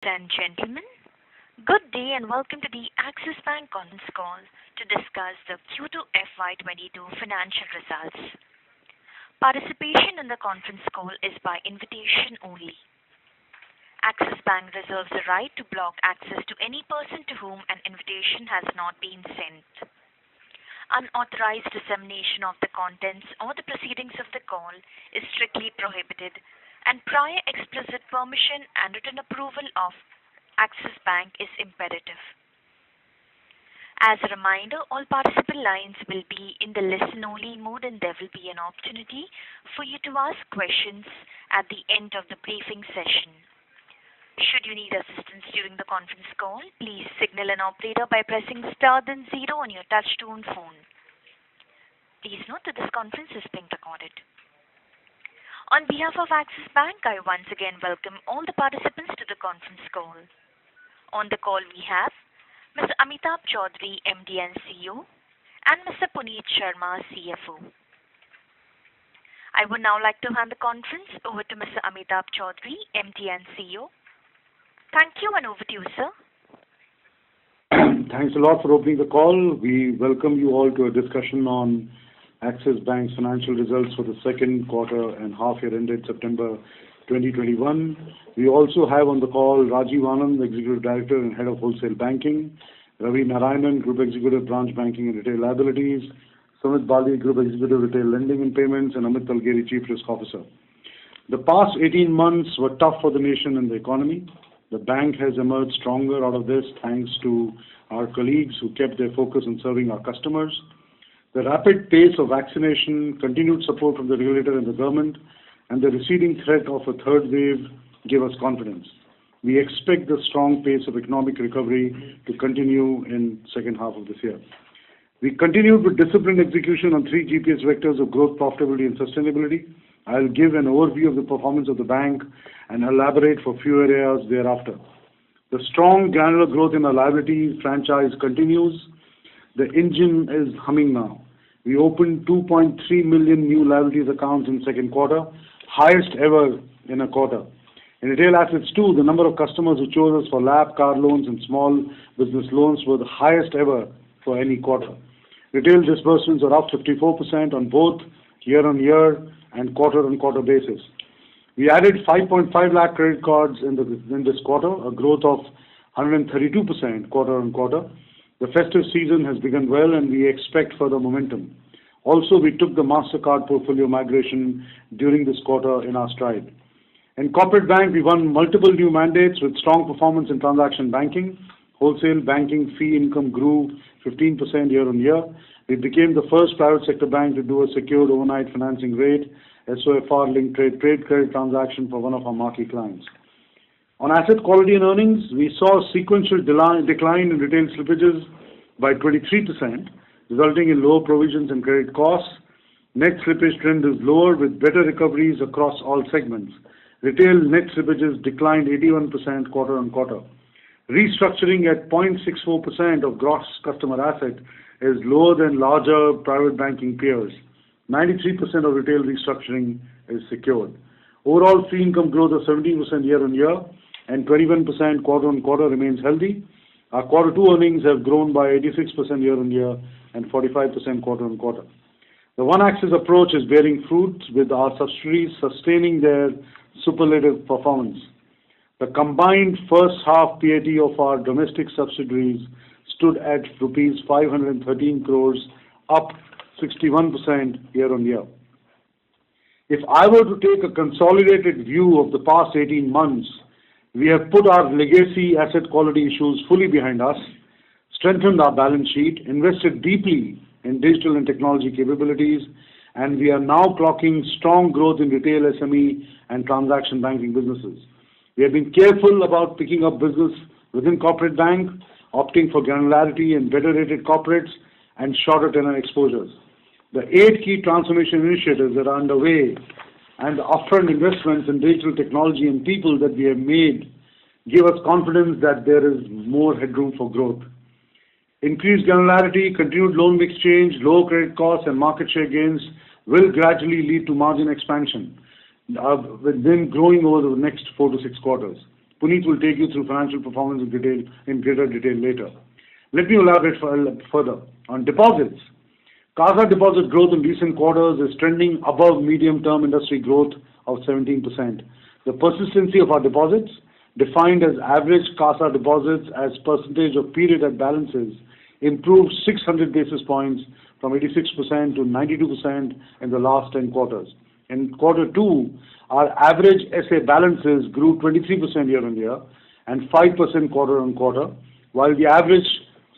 And gentlemen, good day and welcome to the Axis Bank conference call to discuss the Q2 FY22 financial results. Participation in the conference call is by invitation only. Axis Bank reserves the right to block access to any person to whom an invitation has not been sent. Unauthorized dissemination of the contents or the proceedings of the call is strictly prohibited, and prior explicit permission and written approval of Axis Bank is imperative. As a reminder, all participant lines will be in the listen-only mode and there will be an opportunity for you to ask questions at the end of the briefing session. Should you need assistance during the conference call, please signal an operator by pressing star then 0 on your touch-tone phone. Please note that this conference is being recorded. On behalf of Axis Bank, I once again welcome all the participants to the conference call. On the call we have Mr. Amitabh Chaudhry, MD and CEO, and Mr. Puneet Sharma, CFO. I would now like to hand the conference over to Mr. Amitabh Chaudhry, MD and CEO. Thank you, and over to you, sir. Thanks a lot for opening the call. We welcome you all to a discussion on Axis Bank's financial results for the second quarter and half year ended September 2021. We also have on the call Rajiv Anand, Executive Director and Head of Wholesale Banking, Ravi Narayanan, Group Executive Branch Banking and Retail Liabilities, Sumit Bali, Group Executive Retail Lending and Payments, and Amit Talgeri, Chief Risk Officer. The past 18 months were tough for the nation and the economy. The bank has emerged stronger out of this thanks to our colleagues who kept their focus on serving our customers. The rapid pace of vaccination, continued support from the regulator and the government, and the receding threat of a third wave give us confidence. We expect the strong pace of economic recovery to continue in second half of this year. We continued with disciplined execution on 3 GPS vectors of growth, profitability and sustainability. I'll give an overview of the performance of the bank and elaborate for few areas thereafter. The strong granular growth in our liability franchise continues. The engine is humming now. We opened 2.3 million new liabilities accounts in second quarter, highest ever in a quarter. In retail assets too, the number of customers who chose us for LAP, car loans and small business loans were the highest ever for any quarter. Retail disbursements are up 54% on both year-on-year and quarter-on-quarter basis. We added 5.5 lakh credit cards in this quarter, a growth of 132% quarter-on-quarter. The festive season has begun well and we expect further momentum. Also, we took the MasterCard portfolio migration during this quarter in our stride. In corporate bank, we won multiple new mandates with strong performance in transaction banking. Wholesale banking fee income grew 15% year-on-year. We became the first private sector bank to do a secured overnight financing rate, SOFR-linked trade credit transaction for one of our marquee clients. On asset quality and earnings, we saw a sequential decline in retail slippages by 23%, resulting in lower provisions and credit costs. Net slippage trend is lower with better recoveries across all segments. Retail net slippages declined 81% quarter-on-quarter. Restructuring at 0.64% of gross customer asset is lower than larger private banking peers. 93% of retail restructuring is secured. Overall fee income growth of 17% year-on-year and 21% quarter-on-quarter remains healthy. Our quarter 2 earnings have grown by 86% year-on-year and 45% quarter-on-quarter. The One Axis approach is bearing fruit with our subsidiaries sustaining their superlative performance. The combined first half PAT of our domestic subsidiaries stood at rupees 513 crores, up 61% year-on-year. If I were to take a consolidated view of the past 18 months, we have put our legacy asset quality issues fully behind us, strengthened our balance sheet, invested deeply in digital and technology capabilities, and we are now clocking strong growth in retail SME and transaction banking businesses. We have been careful about picking up business within corporate bank, opting for granularity and better rated corporates and shorter tenor exposures. The 8 key transformation initiatives that are underway and the upfront investments in digital technology and people that we have made give us confidence that there is more headroom for growth. Increased granularity, continued loan mix change, low credit costs and market share gains will gradually lead to margin expansion, with them growing over the next 4 to 6 quarters. Puneet will take you through financial performance in greater detail later. Let me elaborate further. On deposits, CASA deposit growth in recent quarters is trending above medium-term industry growth of 17%. The persistency of our deposits, defined as average CASA deposits as percentage of period-end balances, improved 600 basis points from 86% to 92% in the last 10 quarters. In quarter two, our average SA balances grew 23% year-on-year and 5% quarter-on-quarter, while the average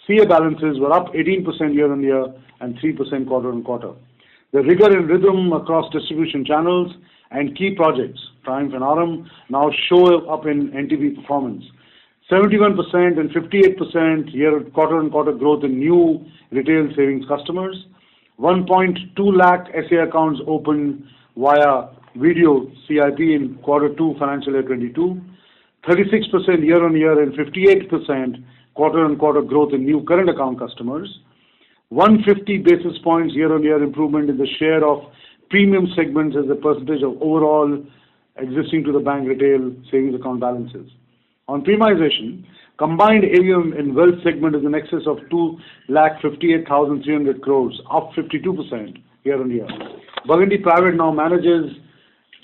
CA balances were up 18% year-on-year and 3% quarter-on-quarter. The rigor and rhythm across distribution channels and key projects, Triumph and Aurum, now show up in NTB performance. 71% and 58% quarter-on-quarter growth in new retail savings customers, 1.2 lakh SA accounts opened via video CIP in quarter 2 financial year 22, 36% year-on-year and 58% quarter-on-quarter growth in new current account customers, 150 basis points year-on-year improvement in the share of premium segments as a percentage of overall existing to the bank retail savings account balances. On premiumization, combined AUM in wealth segment is in excess of 2,58,300 crores, up 52% year-on-year. Burgundy Private now manages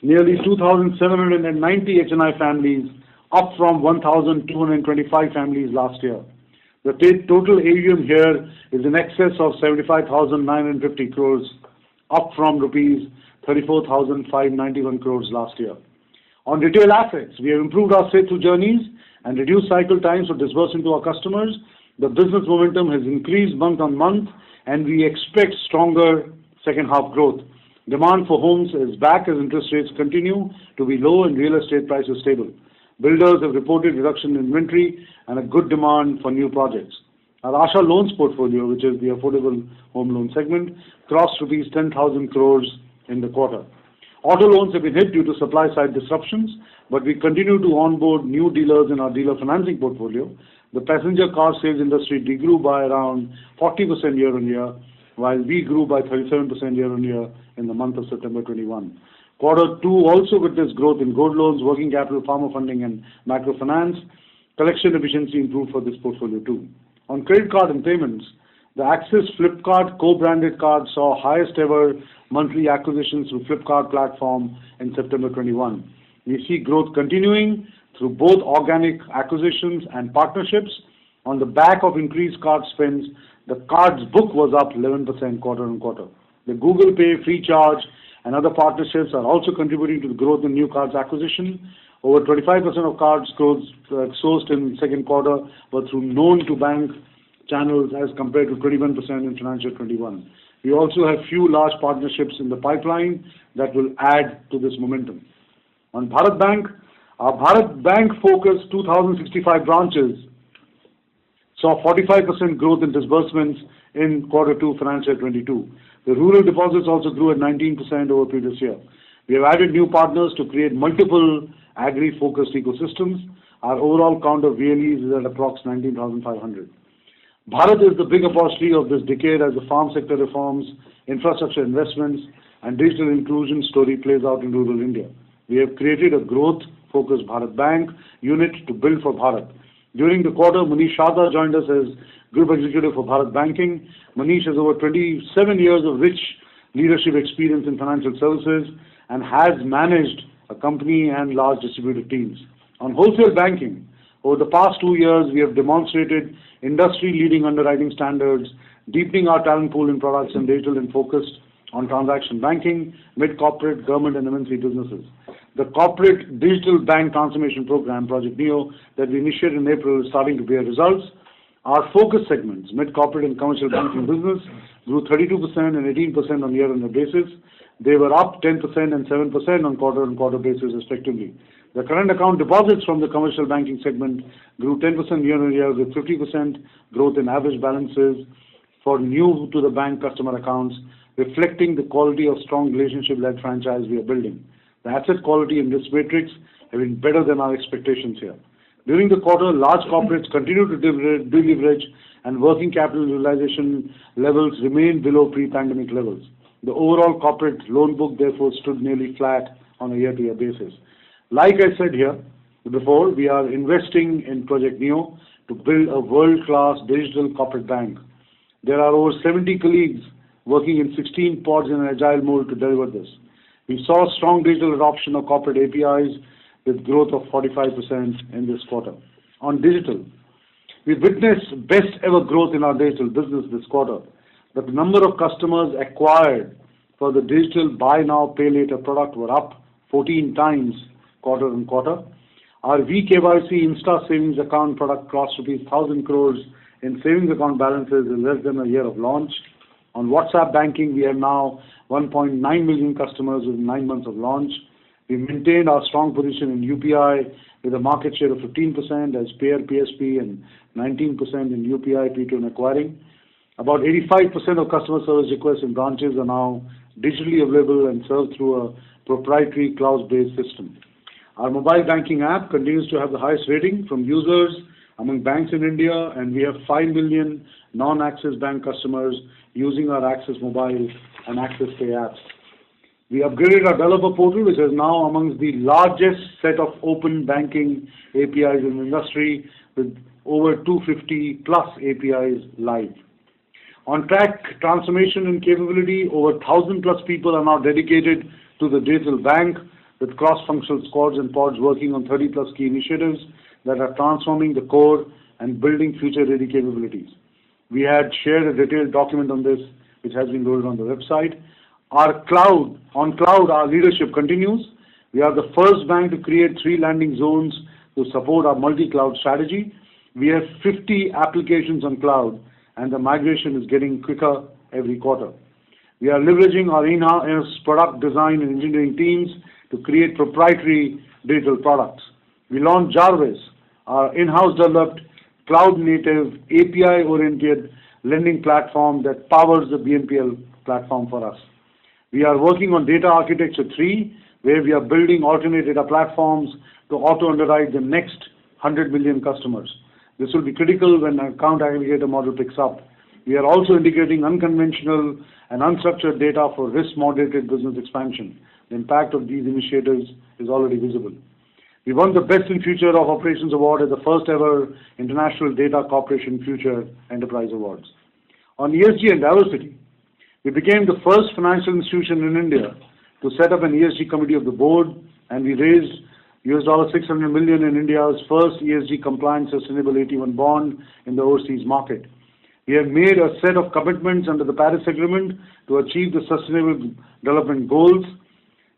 nearly 2,790 HNI families, up from 1,225 families last year. The total AUM here is in excess of 75,950 crores, up from rupees 34,591 crores last year. On retail assets, we have improved our straight-through journeys and reduced cycle times for disbursing to our customers. The business momentum has increased month on month, and we expect stronger second half growth. Demand for homes is back as interest rates continue to be low and real estate prices stable. Builders have reported reduction in inventory and a good demand for new projects. Our Asha Loans portfolio, which is the affordable home loan segment, crossed rupees 10,000 crores in the quarter. Auto loans have been hit due to supply side disruptions, but we continue to onboard new dealers in our dealer financing portfolio. The passenger car sales industry degrew by around 40% year-on-year, while we grew by 37% year-on-year in the month of September 21. Quarter 2 also witnessed growth in gold loans, working capital, farmer funding, and microfinance. Collection efficiency improved for this portfolio too. On credit card and payments, the Axis Flipkart co-branded card saw highest ever monthly acquisitions through Flipkart platform in September 21. We see growth continuing through both organic acquisitions and partnerships. On the back of increased card spends, the cards book was up 11% quarter-on-quarter. The Google Pay, Freecharge, and other partnerships are also contributing to the growth in new cards acquisition. Over 25% of cards sourced in second quarter were through known to bank channels as compared to 21% in financial 21. We also have few large partnerships in the pipeline that will add to this momentum. On Bharat Bank, our Bharat Bank focused 2,065 branches saw 45% growth in disbursements in quarter 2 financial 22. The rural deposits also grew at 19% over previous year. We have added new partners to create multiple agri-focused ecosystems. Our overall count of VLEs is at approx 19,500. Bharat is the big opportunity of this decade as the farm sector reforms, infrastructure investments, and digital inclusion story plays out in rural India. We have created a growth-focused Bharat Bank unit to build for Bharat. During the quarter, Manish Sharda joined us as Group Executive for Bharat Banking. Manish has over 27 years of rich leadership experience in financial services and has managed a company and large distributed teams. On wholesale banking, over the past 2 years, we have demonstrated industry-leading underwriting standards, deepening our talent pool in products and digital and focused on transaction banking, mid-corporate, government and MNC businesses. The corporate digital bank transformation program, Project Neo, that we initiated in April is starting to bear results. Our focus segments, mid-corporate and commercial banking business, grew 32% and 18% on year-on-year basis. They were up 10% and 7% on quarter-on-quarter basis respectively. The current account deposits from the commercial banking segment grew 10% year-on-year with 50% growth in average balances for new to the bank customer accounts, reflecting the quality of strong relationship-led franchise we are building. The asset quality and risk matrix have been better than our expectations here. During the quarter, large corporates continued to deleverage and working capital utilization levels remained below pre-pandemic levels. The overall corporate loan book therefore stood nearly flat on a year-to-year basis. Like I said here, before, we are investing in Project Neo to build a world-class digital corporate bank. There are over 70 colleagues working in 16 pods in an agile mode to deliver this. We saw strong digital adoption of corporate APIs with growth of 45% in this quarter. On digital, we witnessed best ever growth in our digital business this quarter. The number of customers acquired for the digital buy now, pay later product were up 14 times quarter on quarter. Our VKYC Insta Savings Account product crossed rupees 1,000 crores in savings account balances in less than a year of launch. On WhatsApp banking, we have now 1.9 million customers within 9 months of launch. We maintained our strong position in UPI with a market share of 15% as payer PSP and 19% in UPI P2M acquiring. About 85% of customer service requests in branches are now digitally available and served through a proprietary cloud-based system. Our mobile banking app continues to have the highest rating from users among banks in India, and we have 5 million non-Axis Bank customers using our Axis Mobile and Axis Pay apps. We upgraded our developer portal, which is now amongst the largest set of open banking APIs in the industry, with over 250 plus APIs live. On track transformation and capability, over 1,000 plus people are now dedicated to the digital bank, with cross-functional squads and pods working on 30 plus key initiatives that are transforming the core and building future-ready capabilities. We had shared a detailed document on this, which has been loaded on the website. On cloud, our leadership continues. We are the first bank to create 3 landing zones to support our multi-cloud strategy. We have 50 applications on cloud, and the migration is getting quicker every quarter. We are leveraging our in-house product design and engineering teams to create proprietary digital products. We launched Jarvis, our in-house developed cloud-native API-oriented lending platform that powers the BNPL platform for us. We are working on Data Architecture 3, where we are building alternate data platforms to auto-underwrite the next 100 million customers. This will be critical when an account aggregator model picks up. We are also integrating unconventional and unstructured data for risk-moderated business expansion. The impact of these initiatives is already visible. We won the Best in Future of Operations Award at the first ever International Data Corporation Future Enterprise Awards. On ESG and diversity, we became the first financial institution in India to set up an ESG committee of the board, and we raised $600 million in India's first ESG compliant sustainable AT1 bond in the overseas market. We have made a set of commitments under the Paris Agreement to achieve the Sustainable Development Goals,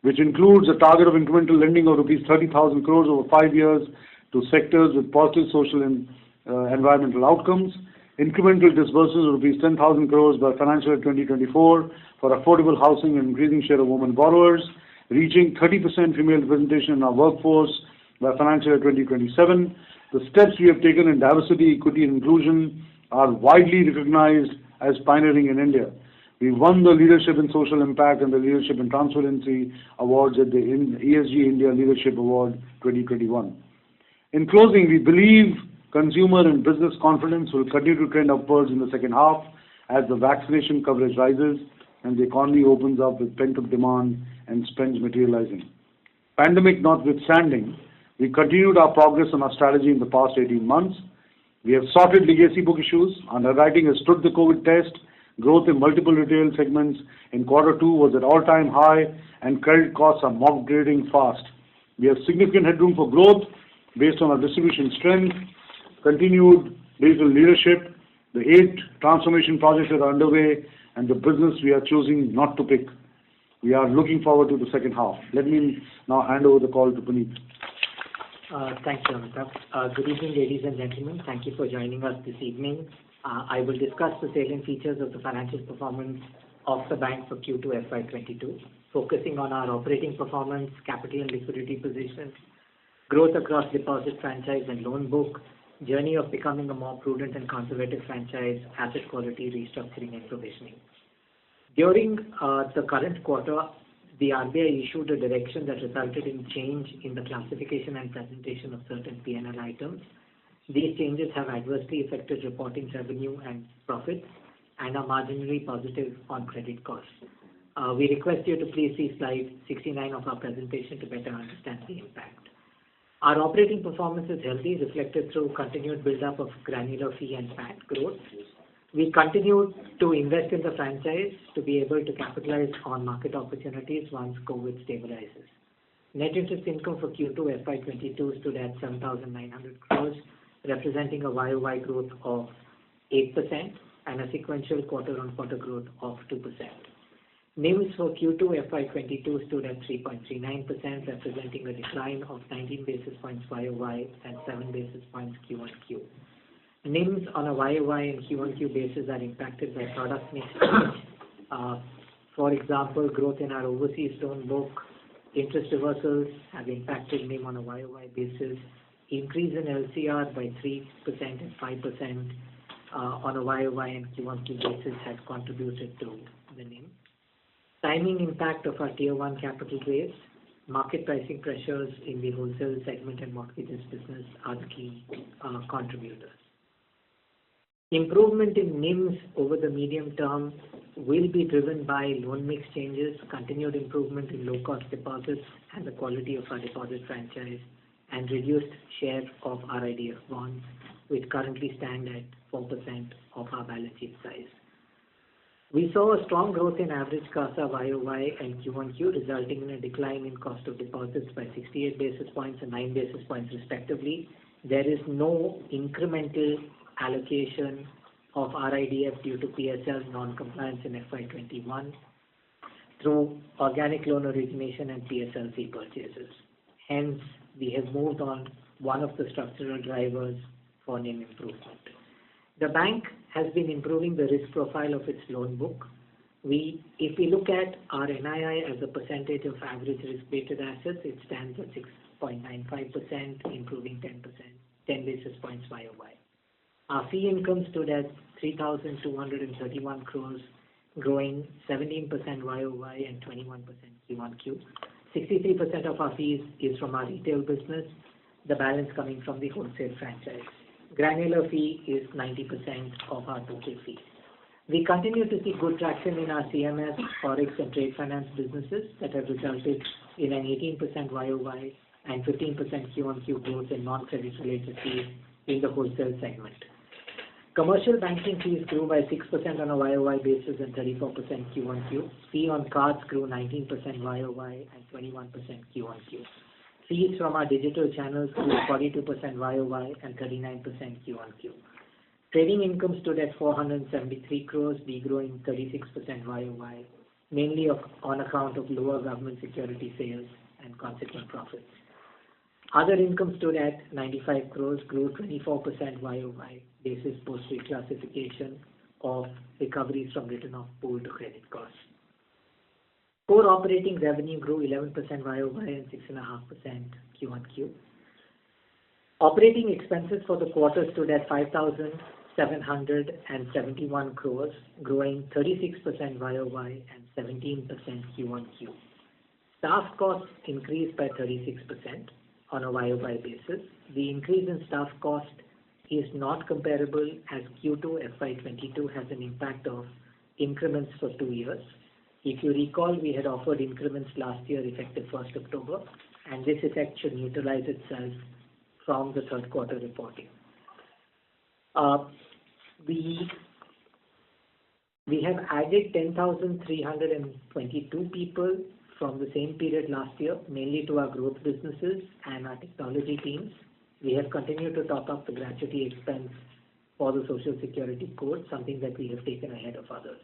which includes a target of incremental lending of rupees 30,000 crores over 5 years to sectors with positive social and environmental outcomes, incremental disbursements of rupees 10,000 crores by financial year 2024 for affordable housing and increasing share of women borrowers, reaching 30% female representation in our workforce by financial year 2027. The steps we have taken in diversity, equity, and inclusion are widely recognized as pioneering in India. We won the Leadership in Social Impact and the Leadership in Transparency Awards at the ESG India Leadership Award 2021. In closing, we believe consumer and business confidence will continue to trend upwards in the second half as the vaccination coverage rises and the economy opens up with pent-up demand and spends materializing. Pandemic notwithstanding, we continued our progress on our strategy in the past 18 months. We have sorted legacy book issues. Underwriting has stood the COVID test. Growth in multiple retail segments in quarter 2 was at all-time high, and credit costs are moderating fast. We have significant headroom for growth based on our distribution strength, continued digital leadership, the 8 transformation projects that are underway, and the business we are choosing not to pick. We are looking forward to the second half. Let me now hand over the call to Puneet. Thank you, Amitabh. Good evening, ladies and gentlemen. Thank you for joining us this evening. I will discuss the salient features of the financial performance of the bank for Q2 FY22, focusing on our operating performance, capital and liquidity position, growth across deposit franchise and loan book, journey of becoming a more prudent and conservative franchise, asset quality, restructuring and provisioning. During the current quarter, the RBI issued a direction that resulted in change in the classification and presentation of certain P&L items. These changes have adversely affected reporting revenue and profits and are marginally positive on credit costs. We request you to please see slide 69 of our presentation to better understand the impact. Our operating performance is healthy, reflected through continued build-up of granular fee and PAT growth. We continue to invest in the franchise to be able to capitalize on market opportunities once COVID stabilizes. Net interest income for Q2 FY22 stood at 7,900 crores, representing a YOY growth of 8% and a sequential quarter-on-quarter growth of 2%. NIMs for Q2 FY22 stood at 3.39%, representing a decline of 19 basis points YOY and 7 basis points Q1Q. NIMs on a YOY and Q1Q basis are impacted by product mix. For example, growth in our overseas loan book, interest reversals have impacted NIM on a YOY basis. Increase in LCR by 3% and 5% on a YOY and Q1Q basis has contributed to the NIM. Timing impact of our Tier 1 capital raise, market pricing pressures in the wholesale segment and mortgages business are the key contributors. Improvement in NIMs over the medium term will be driven by loan mix changes, continued improvement in low-cost deposits and the quality of our deposit franchise, and reduced share of RIDF bonds, which currently stand at 4% of our balance sheet size. We saw a strong growth in average CASA YOY and Q1Q, resulting in a decline in cost of deposits by 68 basis points and 9 basis points respectively. There is no incremental allocation of RIDF due to PSL non-compliance in FY21 through organic loan origination and PSLC purchases. Hence, we have moved on one of the structural drivers for NIM improvement. The bank has been improving the risk profile of its loan book. If we look at our NII as a percentage of average risk-weighted assets, it stands at 6.95%, improving 10 basis points YOY. Our fee income stood at 3,231 crores, growing 17% YOY and 21% Q1Q. 63% of our fees is from our retail business, the balance coming from the wholesale franchise. Granular fee is 90% of our total fees. We continue to see good traction in our CMS, Forex and trade finance businesses that have resulted in an 18% YOY and 15% Q1Q growth in non-credit related fees in the wholesale segment. Commercial banking fees grew by 6% on a YOY basis and 34% Q1Q. Fee on cards grew 19% YOY and 21% Q1Q. Fees from our digital channels grew 42% YOY and 39% Q1Q. Trading income stood at 473 crores, degrowing 36% YOY, mainly on account of lower government security sales and consequent profits. Other income stood at 95 crores, grew 24% YOY, basis post reclassification of recoveries from written-off pool to credit costs. Core operating revenue grew 11% YOY and 6.5% Q1Q. Operating expenses for the quarter stood at 5,771 crores, growing 36% YOY and 17% Q1Q. Staff costs increased by 36% on a YOY basis. The increase in staff cost is not comparable as Q2 FY22 has an impact of increments for 2 years. If you recall, we had offered increments last year effective 1st October, and this effect should neutralize itself from the third quarter reporting. We have added 10,322 people from the same period last year, mainly to our growth businesses and our technology teams. We have continued to top up the gratuity expense for the Social Security Code, something that we have taken ahead of others.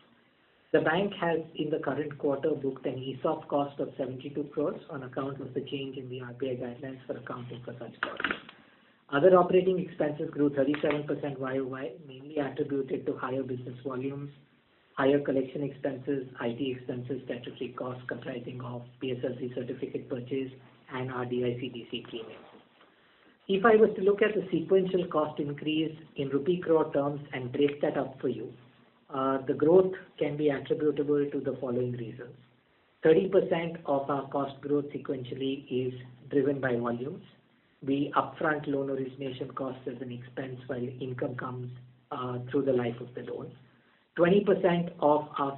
The bank has, in the current quarter, booked an ESOP cost of 72 crores on account of the change in the RBI guidelines for accounting for such costs. Other operating expenses grew 37% YOY, mainly attributed to higher business volumes, higher collection expenses, IT expenses, statutory costs comprising of PSLC certificate purchase and RDICDC premium. If I was to look at the sequential cost increase in rupee crore terms and break that up for you, the growth can be attributable to the following reasons. 30% of our cost growth sequentially is driven by volumes. The upfront loan origination cost as an expense while income comes through the life of the loan. 20% of our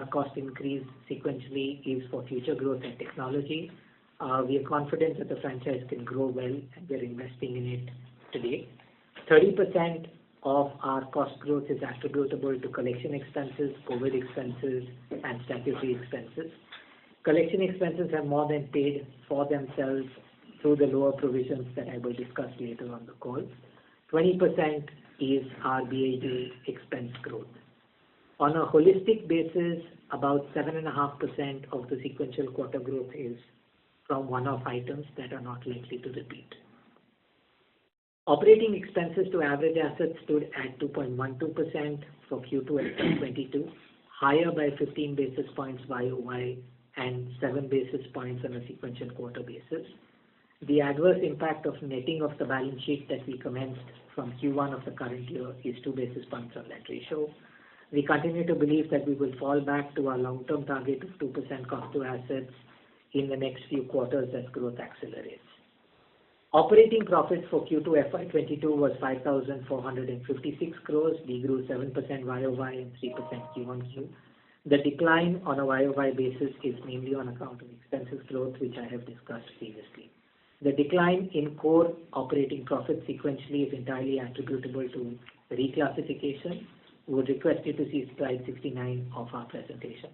cost increase sequentially is for future growth and technology. We are confident that the franchise can grow well, and we are investing in it today. 30% of our cost growth is attributable to collection expenses, COVID expenses, and statutory expenses. Collection expenses have more than paid for themselves through the lower provisions that I will discuss later on the call. 20% is our BAU expense growth. On a holistic basis, about 7.5% of the sequential quarter growth is from one-off items that are not likely to repeat. Operating expenses to average assets stood at 2.12% for Q2 FY22, higher by 15 basis points YOY and 7 basis points on a sequential quarter basis. The adverse impact of netting of the balance sheet that we commenced from Q1 of the current year is 2 basis points on that ratio. We continue to believe that we will fall back to our long-term target of 2% cost to assets in the next few quarters as growth accelerates. Operating profit for Q2 FY22 was 5,456 crores, degrew 7% YOY and 3% QOQ. The decline on a YOY basis is mainly on account of expenses growth, which I have discussed previously. The decline in core operating profit sequentially is entirely attributable to reclassification. We would request you to see slide 69 of our presentation.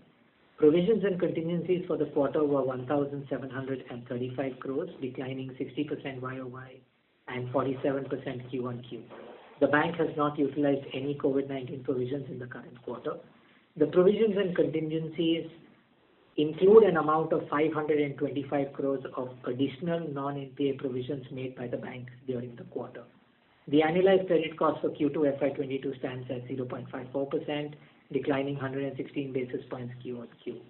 Provisions and contingencies for the quarter were 1,735 crores, declining 60% YOY and 47% QOQ. The bank has not utilized any COVID-19 provisions in the current quarter. The provisions and contingencies include an amount of 525 crores of additional non-NPA provisions made by the bank during the quarter. The annualized credit cost for Q2 FY22 stands at 0.54%, declining 116 basis points QOQ.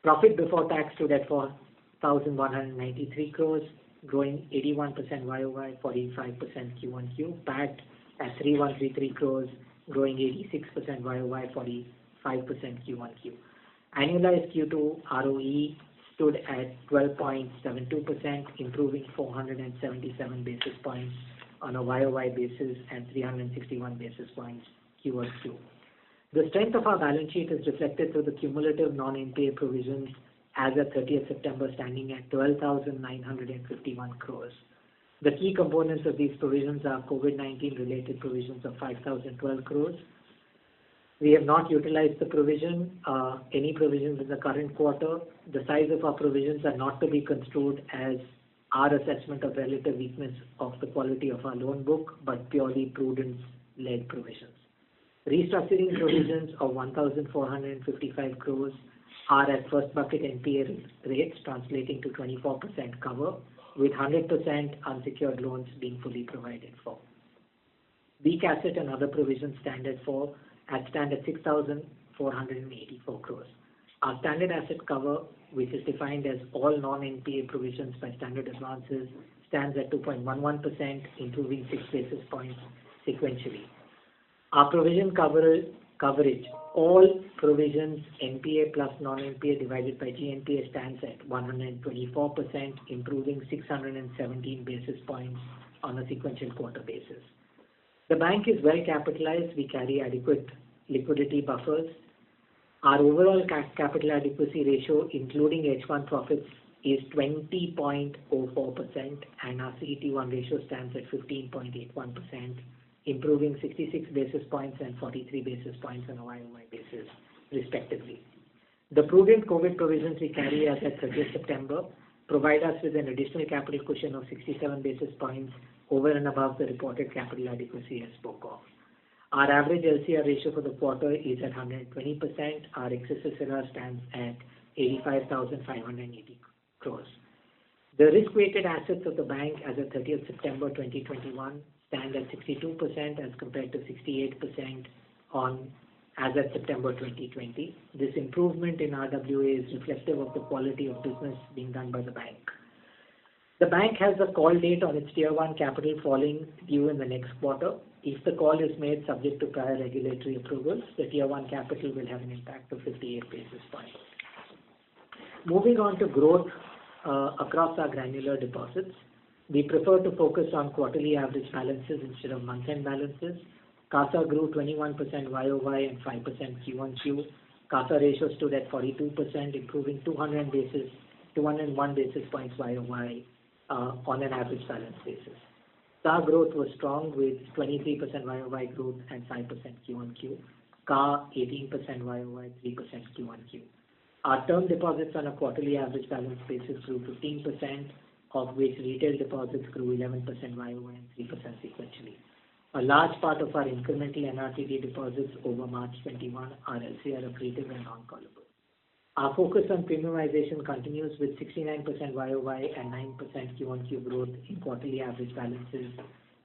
Profit before tax stood at 4,193 crores, growing 81% YOY, 45% QOQ. PAT at 3,133 crores, growing 86% YOY, 45% QOQ. Annualized Q2 ROE stood at 12.72%, improving 477 basis points on a YOY basis and 361 basis points QOQ. The strength of our balance sheet is reflected through the cumulative non-NPA provisions as of 30th September standing at 12,951 crores. The key components of these provisions are COVID-19 related provisions of 5,012 crores. We have not utilized the any provisions in the current quarter. The size of our provisions are not to be construed as our assessment of relative weakness of the quality of our loan book, but purely prudence-led provisions. Restructuring provisions of 1,455 crores are at first bucket NPA rates, translating to 24% cover, with 100% unsecured loans being fully provided for. Weak asset and other provisions stand at 6,484 crores. Our standard asset cover, which is defined as all non-NPA provisions by standard advances, stands at 2.11%, improving 6 basis points sequentially. Our provision coverage, all provisions NPA plus non-NPA divided by GNPA, stands at 124%, improving 617 basis points on a sequential quarter basis. The bank is well capitalized. We carry adequate liquidity buffers. Our overall capital adequacy ratio, including H1 profits, is 20.04%, and our CET1 ratio stands at 15.81%, improving 66 basis points and 43 basis points on a YOY basis, respectively. The prudent COVID provisions we carry as at 30th September provide us with an additional capital cushion of 67 basis points over and above the reported capital adequacy I spoke of. Our average LCR ratio for the quarter is at 120%. Our excess SLR stands at 85,580 crores. The risk-weighted assets of the bank as of 30th September 2021 stand at 62% as compared to 68% as of September 2020. This improvement in RWA is reflective of the quality of business being done by the bank. The bank has a call date on its Tier 1 capital falling due in the next quarter. If the call is made subject to prior regulatory approvals, the Tier 1 capital will have an impact of 58 basis points. Moving on to growth across our granular deposits, we prefer to focus on quarterly average balances instead of month-end balances. CASA grew 21% YOY and 5% QOQ. CASA ratio stood at 42%, improving 200 basis 201 basis points YOY on an average balance basis. CA growth was strong with 23% YOY growth and 5% Q1Q. CA 18% YOY, 3% Q1Q. Our term deposits on a quarterly average balance basis grew 15%, of which retail deposits grew 11% YOY and 3% sequentially. A large part of our incremental NRTD deposits over March 21 are LCR accretive and non-callable. Our focus on premiumization continues with 69% YOY and 9% Q1Q growth in quarterly average balances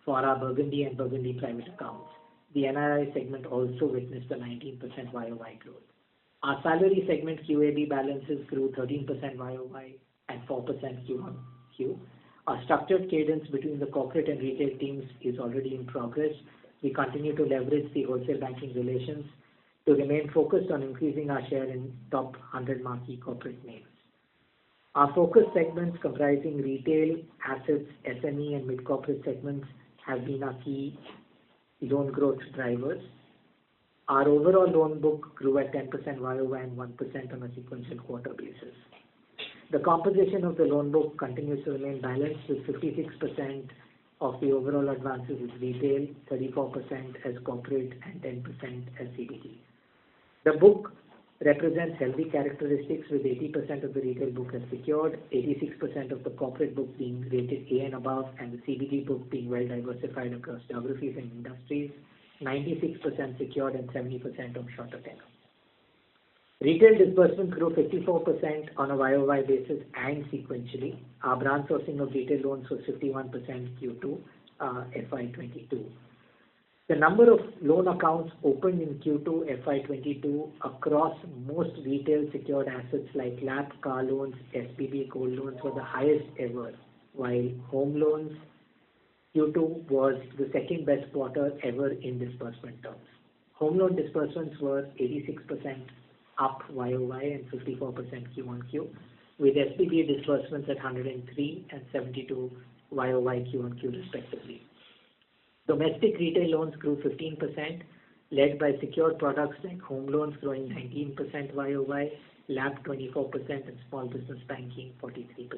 for our Burgundy and Burgundy private accounts. The NRI segment also witnessed a 19% YOY growth. Our salary segment QAB balances grew 13% YOY and 4% Q1Q. Our structured cadence between the corporate and retail teams is already in progress. We continue to leverage the wholesale banking relations to remain focused on increasing our share in top 100 marquee corporate names. Our focus segments comprising retail, assets, SME and mid-corporate segments have been our key loan growth drivers. Our overall loan book grew at 10% YOY and 1% on a sequential quarter basis. The composition of the loan book continues to remain balanced with 56% of the overall advances is retail, 34% as corporate and 10% as CBG. The book represents healthy characteristics with 80% of the retail book as secured, 86% of the corporate book being rated A and above, and the CBG book being well diversified across geographies and industries, 96% secured and 70% on shorter tenor. Retail disbursement grew 54% on a YOY basis and sequentially. Our branch sourcing of retail loans was 51% Q2 FY22. The number of loan accounts opened in Q2 FY22 across most retail secured assets like LAP, car loans, SBB, gold loans were the highest ever, while home loans Q2 was the second best quarter ever in disbursement terms. Home loan disbursements were 86% up YOY and 54% Q1Q, with SBB disbursements at 103 and 72 YOY Q1Q respectively. Domestic retail loans grew 15%, led by secured products like home loans growing 19% YOY, LAP 24% and small business banking 43%.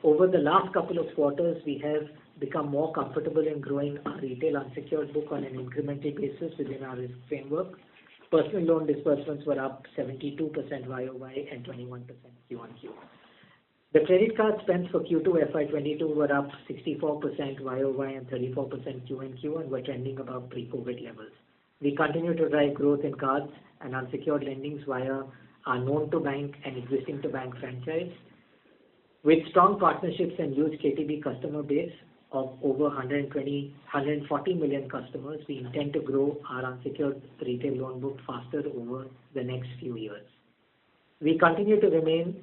Over the last couple of quarters, we have become more comfortable in growing our retail unsecured book on an incremental basis within our risk framework. Personal loan disbursements were up 72% YOY and 21% Q1Q. The credit card spends for Q2 FY22 were up 64% YOY and 34% Q1Q and were trending above pre-COVID levels. We continue to drive growth in cards and unsecured lendings via our known-to-bank and existing-to-bank franchise. With strong partnerships and huge KTB customer base of over 140 million customers, we intend to grow our unsecured retail loan book faster over the next few years. We continue to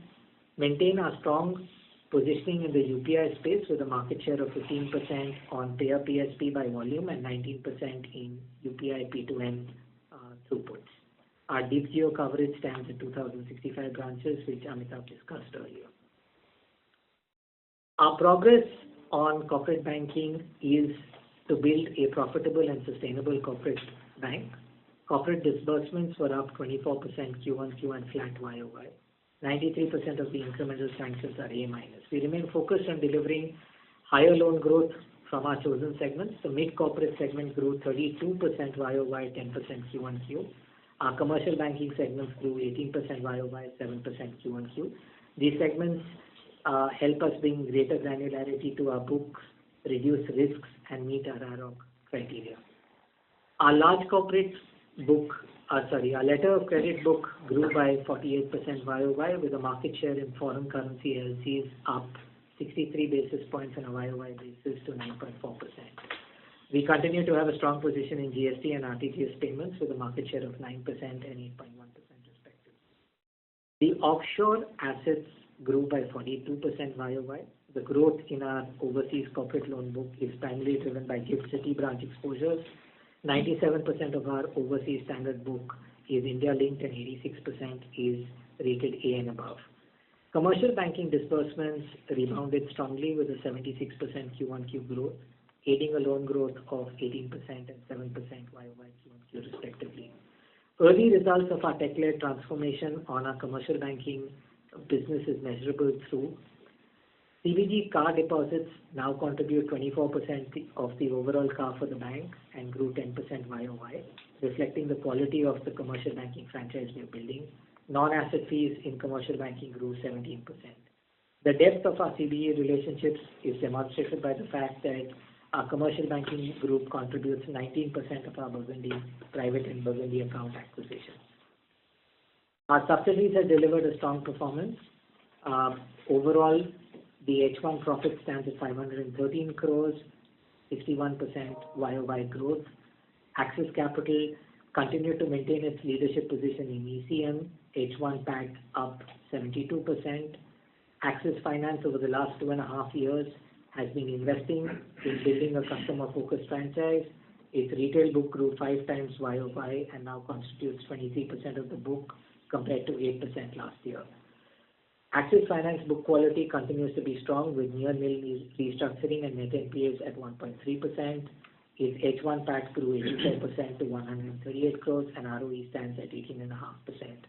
maintain our strong positioning in the UPI space with a market share of 15% on payer PSP by volume and 19% in UPI P2M throughputs. Our deep geo coverage stands at 2,065 branches, which Amitabh discussed earlier. Our progress on corporate banking is to build a profitable and sustainable corporate bank. Corporate disbursements were up 24% Q1Q and flat YOY. 93% of the incremental sanctions are A-. We remain focused on delivering higher loan growth from our chosen segments. The mid-corporate segment grew 32% YOY, 10% Q1Q. Our commercial banking segments grew 18% YOY, 7% Q1Q. These segments help us bring greater granularity to our books, reduce risks, and meet our ROC criteria. Our large corporate book, our letter of credit book grew by 48% YOY with a market share in foreign currency LCs up 63 basis points on a YOY basis to 9.4%. We continue to have a strong position in GST and RTGS payments with a market share of 9% and 8.1% respectively. The offshore assets grew by 42% YOY. The growth in our overseas corporate loan book is primarily driven by GIFT City branch exposures. 97% of our overseas standard book is India linked and 86% is rated A and above. Commercial banking disbursements rebounded strongly with a 76% Q1Q growth, aiding a loan growth of 18% and 7% YOY Q1Q respectively. Early results of our tech-led transformation on our commercial banking business is measurable through. CBG CAR deposits now contribute 24% of the overall CAR for the bank and grew 10% YOY, reflecting the quality of the commercial banking franchise we are building. Non-asset fees in commercial banking grew 17%. The depth of our CBG relationships is demonstrated by the fact that our commercial banking group contributes 19% of our Burgundy private and Burgundy account acquisitions. Our subsidiaries have delivered a strong performance. Overall, the H1 profit stands at 513 crores, 61% YOY growth. Axis Capital continued to maintain its leadership position in ECM, H1 PAT up 72%. Axis Finance over the last 2.5 years has been investing in building a customer-focused franchise. Its retail book grew 5 times YOY and now constitutes 23% of the book compared to 8% last year. Axis Finance book quality continues to be strong with near-nil restructuring and net NPAs at 1.3%. Its H1 PAT grew 84% to 138 crores and ROE stands at 18.5%.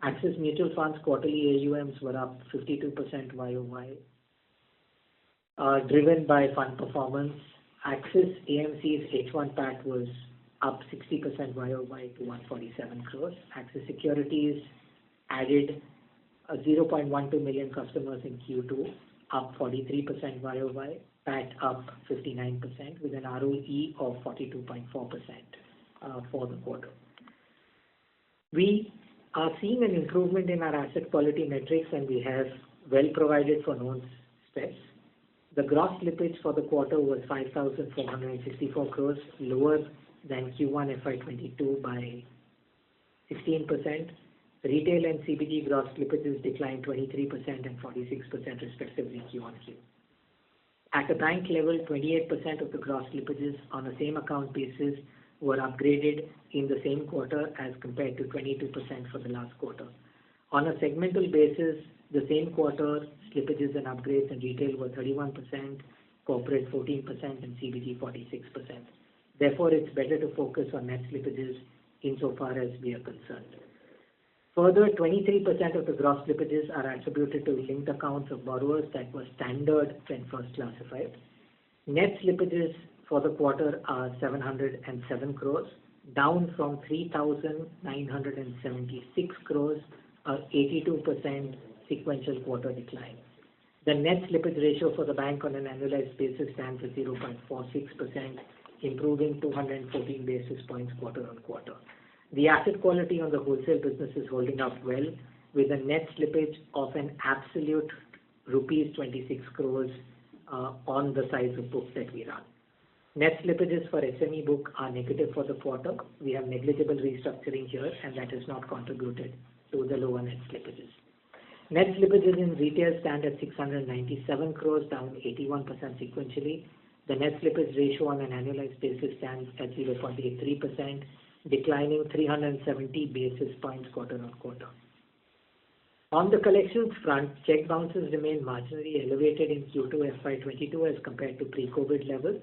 Axis Mutual Funds quarterly AUMs were up 52% YOY, driven by fund performance. Axis AMC's H1 PAT was up 60% YOY to 147 crores. Axis Securities added 0.12 million customers in Q2, up 43% YOY, PAT up 59% with an ROE of 42.4% for the quarter. We are seeing an improvement in our asset quality metrics and we have well provided for known stress. The gross slippage for the quarter was 5,464 crores, lower than Q1 FY22 by 16%. Retail and CBG gross slippages declined 23% and 46% respectively Q1Q. At the bank level, 28% of the gross slippages on a same account basis were upgraded in the same quarter as compared to 22% for the last quarter. On a segmental basis, the same quarter slippages and upgrades in retail were 31%, corporate 14% and CBG 46%. Therefore, it's better to focus on net slippages insofar as we are concerned. Further, 23% of the gross slippages are attributed to linked accounts of borrowers that were standard when first classified. Net slippages for the quarter are 707 crores, down from 3,976 crores, a 82% sequential quarter decline. The net slippage ratio for the bank on an annualized basis stands at 0.46%, improving 214 basis points quarter on quarter. The asset quality on the wholesale business is holding up well with a net slippage of an absolute rupees 26 crores on the size of book that we run. Net slippages for SME book are negative for the quarter. We have negligible restructuring here and that has not contributed to the lower net slippages. Net slippages in retail stand at 697 crores, down 81% sequentially. The net slippage ratio on an annualized basis stands at 0.83%, declining 370 basis points quarter on quarter. On the collections front, check bounces remain marginally elevated in Q2 FY22 as compared to pre-COVID levels.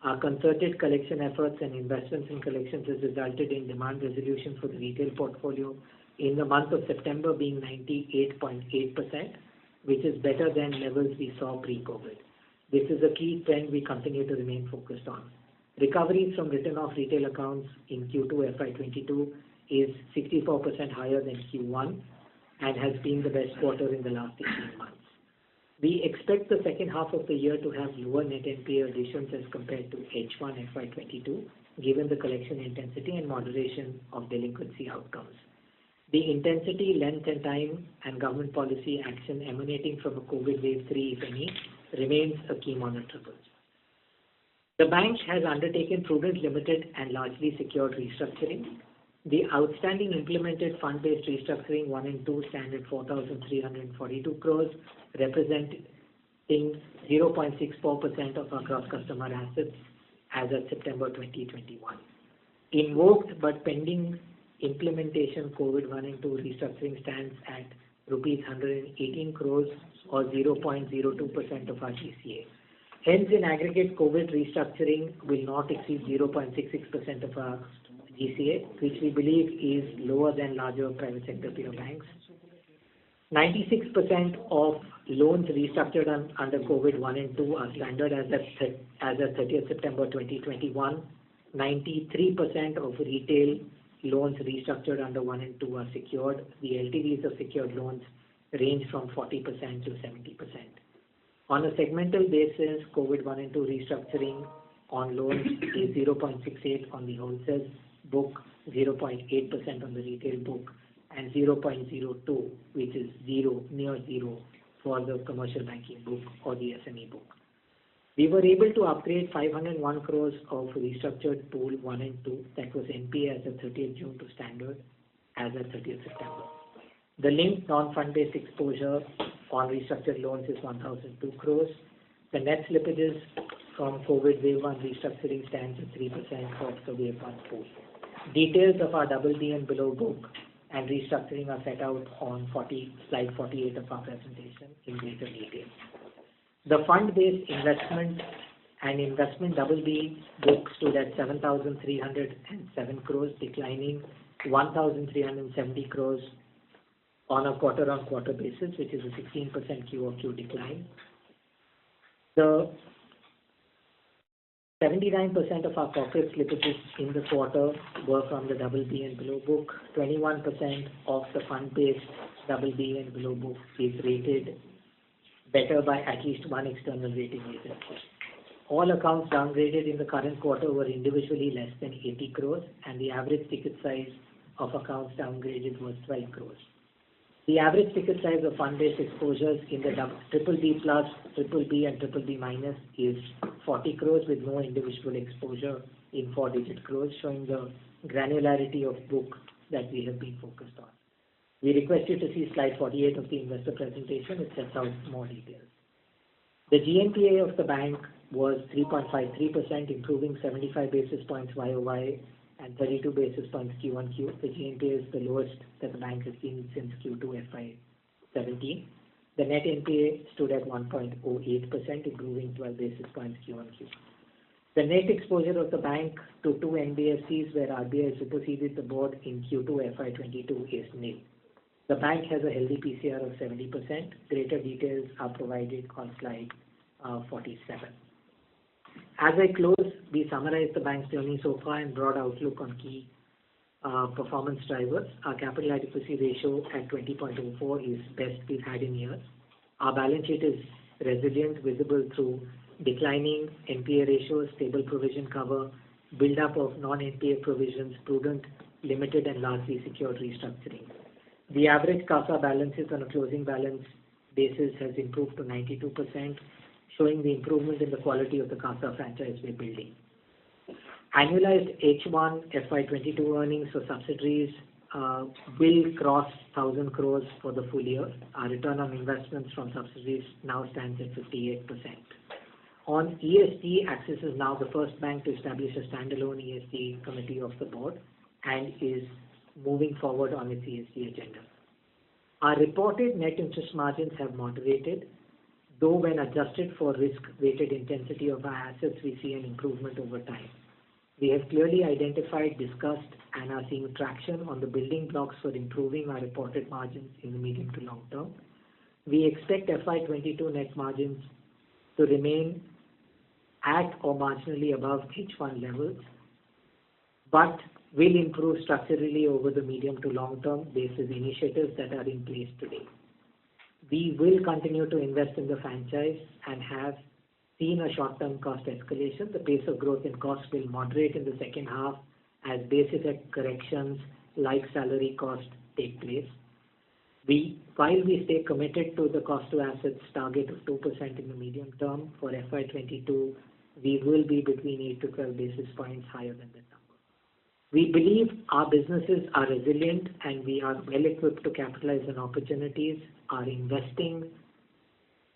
Our concerted collection efforts and investments in collections has resulted in demand resolution for the retail portfolio in the month of September being 98.8%, which is better than levels we saw pre-COVID. This is a key trend we continue to remain focused on. Recoveries from written-off retail accounts in Q2 FY22 is 64% higher than Q1 and has been the best quarter in the last 18 months. We expect the second half of the year to have lower net NPA additions as compared to H1 FY22, given the collection intensity and moderation of delinquency outcomes. The intensity, length and time and government policy action emanating from a COVID wave 3, if any, remains a key monitorable. The bank has undertaken prudent, limited and largely secured restructuring. The outstanding implemented fund-based restructuring 1 and 2 stand at 4,342 crores, representing 0.64% of our gross customer assets as of September 2021. Invoked but pending implementation COVID 1 and 2 restructuring stands at rupees 118 crores or 0.02% of our GCA. Hence, in aggregate, COVID restructuring will not exceed 0.66% of our GCA, which we believe is lower than larger private sector peer banks. 96% of loans restructured under COVID 1 and 2 are standard as of 30th September 2021. 93% of retail loans restructured under 1 and 2 are secured. The LTVs of secured loans range from 40% to 70%. On a segmental basis, COVID 1 and 2 restructuring on loans is 0.68 on the wholesale book, 0.8% on the retail book, and 0.02, which is near zero, for the commercial banking book or the SME book. We were able to upgrade 501 crores of restructured pool 1 and 2 that was NPA as of 30th June to standard as of 30th September. The linked non-fund-based exposure on restructured loans is 1,002 crores. The net slippages from COVID Wave 1 restructuring stands at 3% of the Wave 1 pool. Details of our BB and below book and restructuring are set out on slide 48 of our presentation in greater detail. The fund-based investment and investment BB book stood at 7,307 crores, declining 1,370 crores on a quarter-on-quarter basis, which is a 16% QOQ decline. The 79% of our corporate slippages in the quarter were from the BB and below book. 21% of the fund-based BB and below book is rated better by at least one external rating agency. All accounts downgraded in the current quarter were individually less than 80 crores, and the average ticket size of accounts downgraded was 12 crores. The average ticket size of fund-based exposures in the BBB plus, BBB and BBB minus is 40 crores with no individual exposure in 4-digit crores, showing the granularity of book that we have been focused on. We request you to see slide 48 of the investor presentation. It sets out more details. The GNPA of the bank was 3.53%, improving 75 basis points YOY and 32 basis points Q1Q. The GNPA is the lowest that the bank has seen since Q2 FY17. The net NPA stood at 1.08%, improving 12 basis points Q1Q. The net exposure of the bank to two NBFCs where RBI superseded the board in Q2 FY22 is nil. The bank has a healthy PCR of 70%. Greater details are provided on slide 47. As I close, we summarize the bank's journey so far and broad outlook on key performance drivers. Our capital adequacy ratio at 20.04 is best we've had in years. Our balance sheet is resilient, visible through declining NPA ratios, stable provision cover, build-up of non-NPA provisions, prudent, limited and largely secured restructuring. The average CASA balances on a closing balance basis has improved to 92%, showing the improvement in the quality of the CASA franchise we're building. Annualized H1 FY22 earnings for subsidiaries will cross 1,000 crores for the full year. Our return on investments from subsidiaries now stands at 58%. On ESG, Axis is now the first bank to establish a standalone ESG committee of the board and is moving forward on its ESG agenda. Our reported net interest margins have moderated, though when adjusted for risk-weighted intensity of our assets, we see an improvement over time. We have clearly identified, discussed, and are seeing traction on the building blocks for improving our reported margins in the medium to long term. We expect FY22 net margins to remain at or marginally above H1 levels, but will improve structurally over the medium to long term based on initiatives that are in place today. We will continue to invest in the franchise and have seen a short-term cost escalation. The pace of growth in costs will moderate in the second half as base effect corrections like salary cost take place. While we stay committed to the cost to assets target of 2% in the medium term, for FY22, we will be between 8 to 12 basis points higher than that number. We believe our businesses are resilient and we are well equipped to capitalize on opportunities, are investing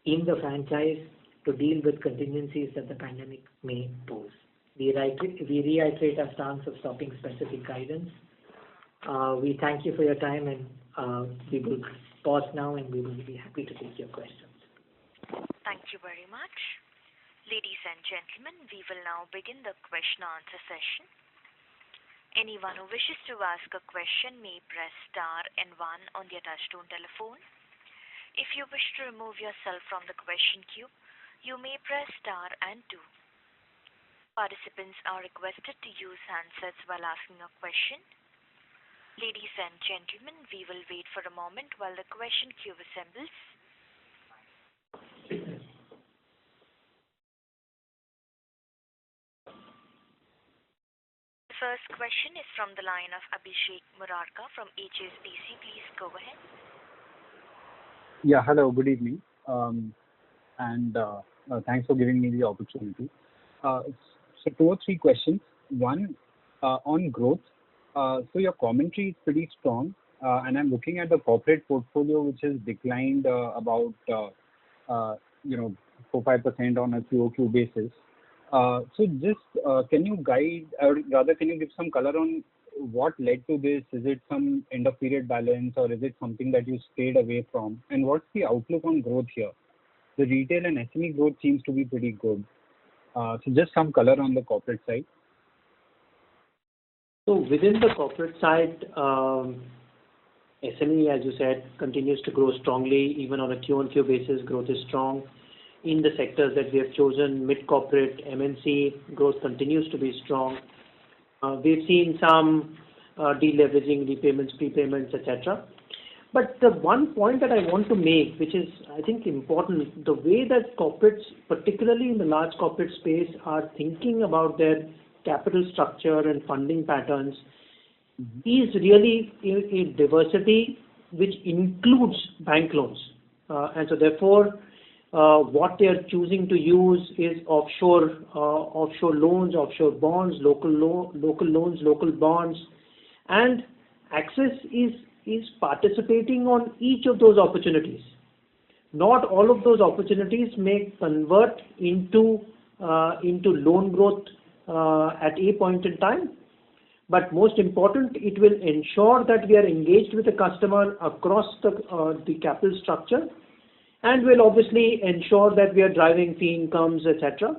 in the franchise to deal with contingencies that the pandemic may pose. We reiterate our stance of stopping specific guidance. We thank you for your time and we will pause now and we will be happy to take your questions. Thank you very much. Ladies and gentlemen, we will now begin the question answer session. Anyone who wishes to ask a question may press star and 1 on their touchtone telephone. If you wish to remove yourself from the question queue, you may press star and two. Participants are requested to use handsets while asking a question. Ladies and gentlemen, we will wait for a moment while the question queue assembles. The first question is from the line of Abhishek Murarka from HSBC. Please go ahead. Yeah, hello, good evening. And thanks for giving me the opportunity. So 2 or 3 questions. One, on growth. So your commentary is pretty strong, and I'm looking at the corporate portfolio, which has declined about 4-5% on a QOQ basis. So just can you guide, or rather, can you give some color on what led to this? Is it some end of period balance, or is it something that you stayed away from? And what's the outlook on growth here? The retail and SME growth seems to be pretty good. So just some color on the corporate side. So within the corporate side, SME, as you said, continues to grow strongly. Even on a Q-on-Q basis, growth is strong. In the sectors that we have chosen, mid-corporate, MNC, growth continues to be strong. We've seen some deleveraging, repayments, prepayments, etc. But the one point that I want to make, which is, I think, important, the way that corporates, particularly in the large corporate space, are thinking about their capital structure and funding patterns is really a diversity which includes bank loans. And so therefore, what they are choosing to use is offshore loans, offshore bonds, local loans, local bonds, and Axis is participating on each of those opportunities. Not all of those opportunities may convert into loan growth at a point in time, but most important, it will ensure that we are engaged with the customer across the capital structure, and will obviously ensure that we are driving fee incomes, etc.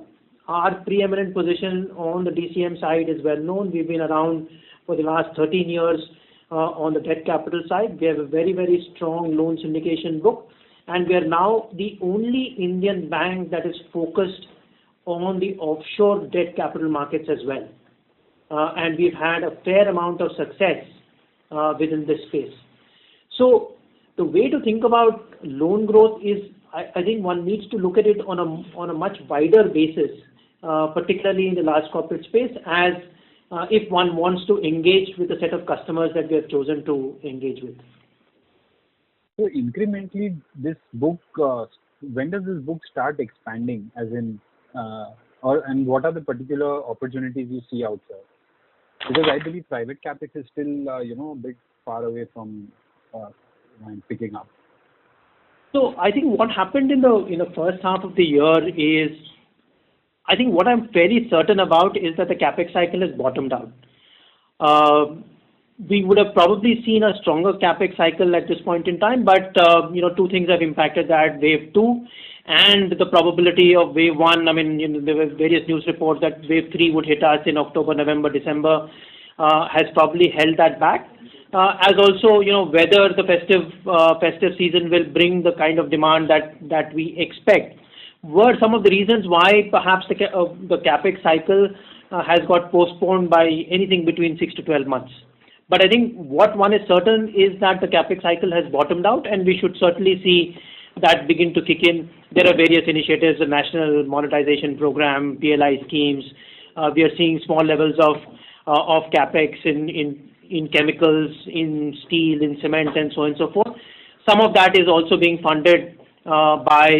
Our preeminent position on the DCM side is well known. We've been around for the last 13 years on the debt capital side. We have a very, very strong loan syndication book, and we are now the only Indian bank that is focused on the offshore debt capital markets as well. And we've had a fair amount of success within this space. So the way to think about loan growth is, I think one needs to look at it on a much wider basis, particularly in the large corporate space, as if one wants to engage with a set of customers that we have chosen to engage with. So incrementally, this book, when does this book start expanding? As in, and what are the particular opportunities you see out there? Because I believe private capex is still, a bit far away from picking up. So I think what happened in the first half of the year is, I think what I'm fairly certain about is that the capex cycle has bottomed out. We would have probably seen a stronger capex cycle at this point in time, but 2 things have impacted that: wave 2 and the probability of wave 1. I mean, there were various news reports that wave 3 would hit us in October, November, December, has probably held that back. As also, whether the festive season will bring the kind of demand that we expect, were some of the reasons why perhaps the capex cycle has got postponed by anything between 6 to 12 months. But I think what one is certain is that the capex cycle has bottomed out, and we should certainly see that begin to kick in. There are various initiatives, the National Monetization Program, PLI schemes. We are seeing small levels of capex in chemicals, in steel, in cement, and so on and so forth. Some of that is also being funded by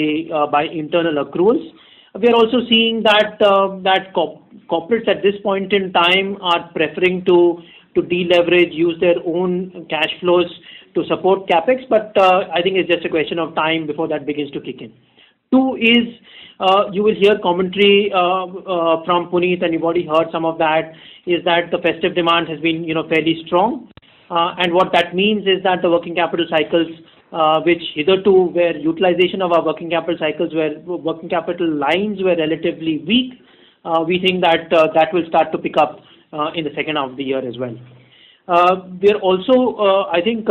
internal accruals. We are also seeing that corporates at this point in time are preferring to deleverage, use their own cash flows to support capex, but I think it's just a question of time before that begins to kick in. 2 is, you will hear commentary from Puneet, and you've already heard some of that, is that the festive demand has been fairly strong. And what that means is that the working capital cycles, which hitherto where utilization of our working capital lines were relatively weak, we think that will start to pick up in the second half of the year as well. We are also, I think,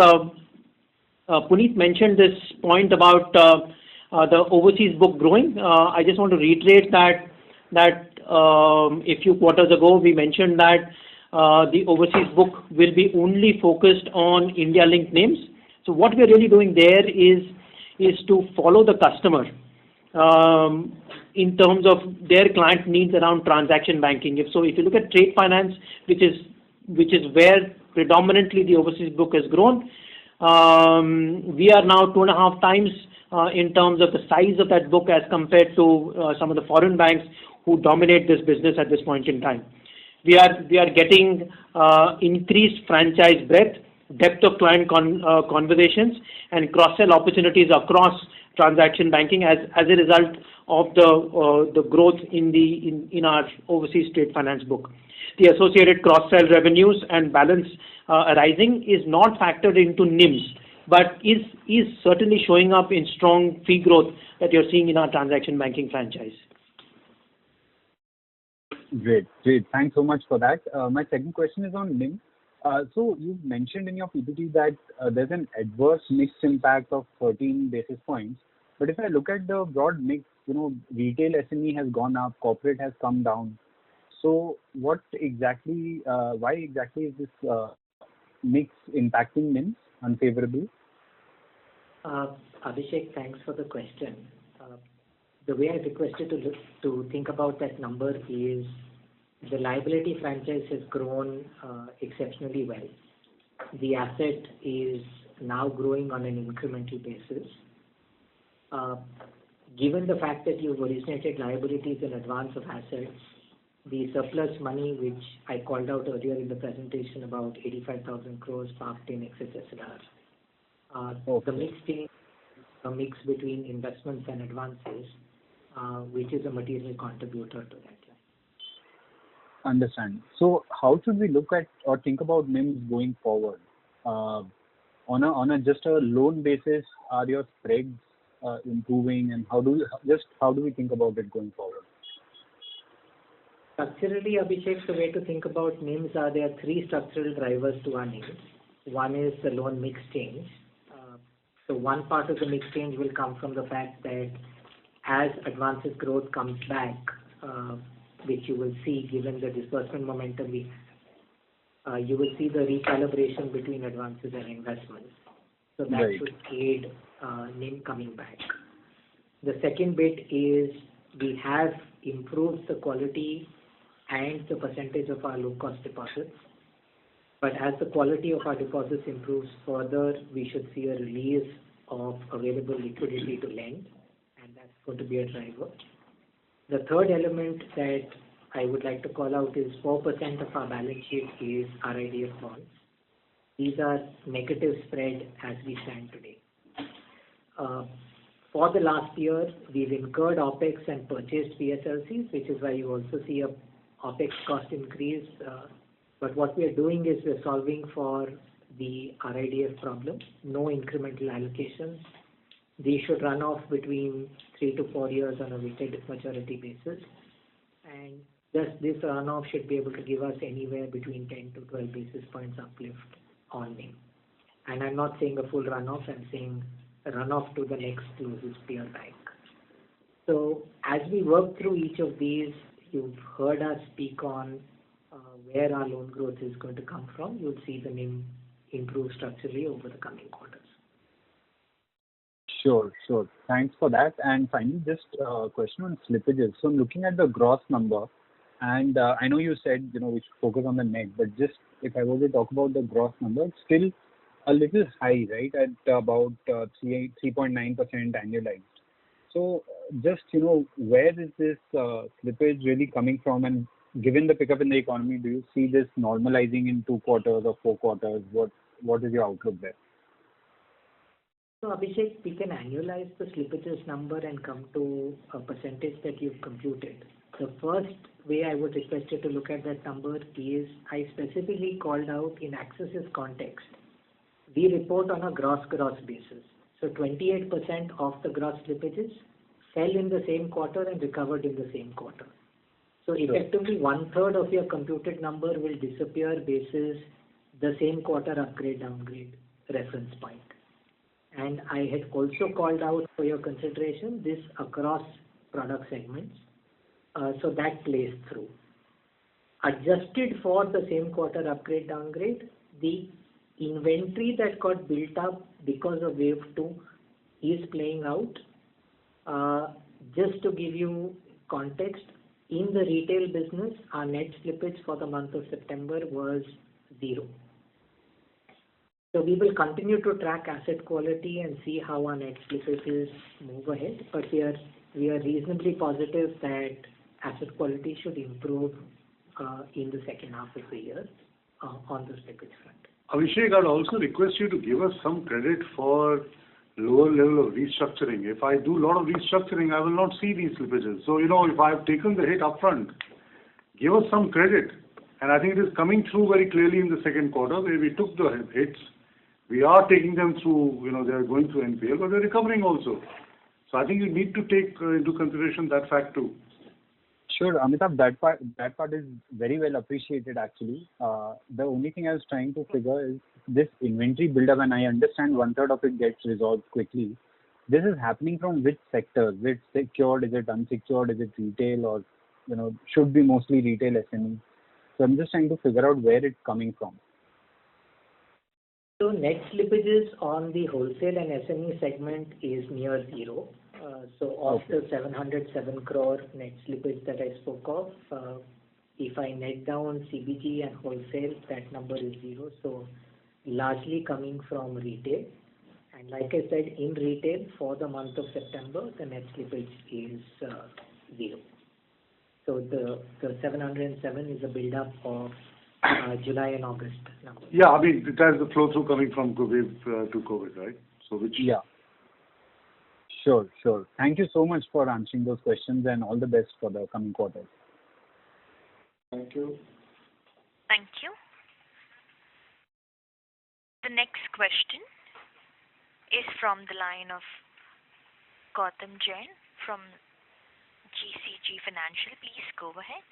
Puneet mentioned this point about the overseas book growing. I just want to reiterate that a few quarters ago we mentioned that the overseas book will be only focused on India-linked names. So what we are really doing there is to follow the customer in terms of their client needs around transaction banking. If you look at trade finance, which is where predominantly the overseas book has grown, we are now 2.5 times in terms of the size of that book as compared to some of the foreign banks who dominate this business at this point in time. We are getting increased franchise breadth, depth of client conversations, and cross-sell opportunities across transaction banking as a result of the growth in our overseas trade finance book. The associated cross-sell revenues and balance arising is not factored into NIMs, but is certainly showing up in strong fee growth that you're seeing in our transaction banking franchise. Great. Thanks so much for that. My second question is on NIM. So you mentioned in your PPT that there's an adverse mix impact of 13 basis points. But if I look at the broad mix, retail SME has gone up, corporate has come down. So why exactly is this mix impacting NIMs unfavorably? Abhishek, thanks for the question. The way I requested to think about that number is the liability franchise has grown exceptionally well. The asset is now growing on an incremental basis. Given the fact that you've originated liabilities in advance of assets, the surplus money which I called out earlier in the presentation, about 85,000 crores parked in excess SLR. The mix change, a mix between investments and advances, which is a material contributor to that line. Understand. So how should we look at or think about NIMs going forward? On a just a loan basis, are your spreads improving, and how do we think about it going forward? Structurally, Abhishek, the way to think about NIMs there are three structural drivers to our NIMs. One is the loan mix change. So one part of the mix change will come from the fact that as advances growth comes back, which you will see given the disbursement momentum you will see the recalibration between advances and investments. So that Right. should aid NIM coming back. The second bit is we have improved the quality and the percentage of our low-cost deposits. But as the quality of our deposits improves further, we should see a release of available liquidity to lend, and that's going to be a driver. The third element that I would like to call out is 4% of our balance sheet is RIDF bonds. These are negative spread as we stand today. For the last year, we've incurred OPEX and purchased PSLCs, which is why you also see a OPEX cost increase. But what we are doing is we're solving for the RIDF problem, no incremental allocations. These should run off between 3 to 4 years on a weighted maturity basis. And this runoff should be able to give us anywhere between 10 to 12 basis points uplift on NIM. And I'm not saying a full runoff, I'm saying a runoff to the next closest peer bank. So as we work through each of these, you've heard us speak on where our loan growth is going to come from. You'll see the NIM improve structurally over the coming quarters. Sure. Thanks for that. And finally, just a question on slippages. So I'm looking at the gross number, and I know you said, we should focus on the net, but just if I were to talk about the gross number, it's still a little high, right, at about 3.9% annualized. So just, where is this slippage really coming from? And given the pickup in the economy, do you see this normalizing in 2 quarters or 4 quarters? What is your outlook there? So Abhishek, we can annualize the slippages number and come to a percentage that you've computed. The first way I would request you to look at that number is I specifically called out in Axis's context. We report on a gross basis. So 28% of the gross slippages fell in the same quarter and recovered in the same quarter. So effectively 1/3 of your computed number will disappear basis the same quarter upgrade downgrade reference point. And I had also called out for your consideration this across product segments. So that plays through. Adjusted for the same quarter upgrade downgrade, the inventory that got built up because of wave 2 is playing out. Just to give you context, in the retail business, our net slippage for the month of September was 0. So we will continue to track asset quality and see how our net slippages move ahead, but we are reasonably positive that asset quality should improve in the second half of the year on the slippage front. Abhishek, I'd also request you to give us some credit for lower level of restructuring. If I do a lot of restructuring, I will not see these slippages. So, if I have taken the hit upfront, give us some credit. And I think it is coming through very clearly in the second quarter where we took the hits. We are taking them through, they are going through NPL, but they're recovering also. So I think you need to take into consideration that fact too. Sure, Amitabh, that part is very well appreciated actually. The only thing I was trying to figure is this inventory buildup, and I understand 1/3 of it gets resolved quickly. This is happening from which sector? Is it secured? Is it unsecured? Is it retail? Or, should be mostly retail SME. So I'm just trying to figure out where it's coming from. So net slippages on the wholesale and SME segment is near 0. So of the 707 crore net slippage that I spoke of, if I net down CBG and wholesale, that number is 0. So largely coming from retail. And like I said, in retail for the month of September, the net slippage is 0. So the 707 is a build-up of July and August numbers. Yeah, I mean, it has the flow through coming from wave to COVID, right? So Yeah. Sure. Thank you so much for answering those questions and all the best for the coming quarters. Thank you. Thank you. The next question is from the line of Gautam Jain from GCG Financial. Please go ahead.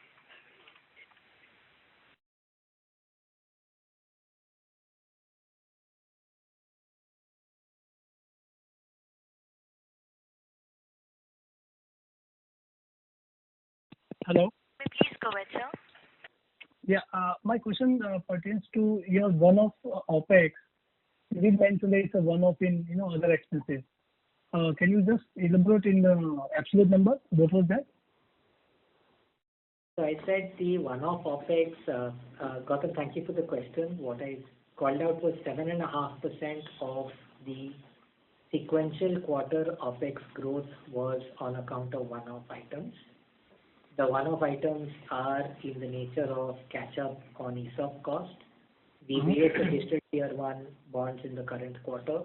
Hello. Please go ahead, sir. Yeah, my question pertains to your one-off OPEX. You did mention there is a one-off in other expenses. Can you just elaborate in the absolute number? What was that? So I said the one-off OPEX, Gautam, thank you for the question. What I called out was 7.5% of the sequential quarter OPEX growth was on account of one-off items. The one-off items are in the nature of catch-up on ESOP cost. We made the district tier 1 bonds in the current quarter,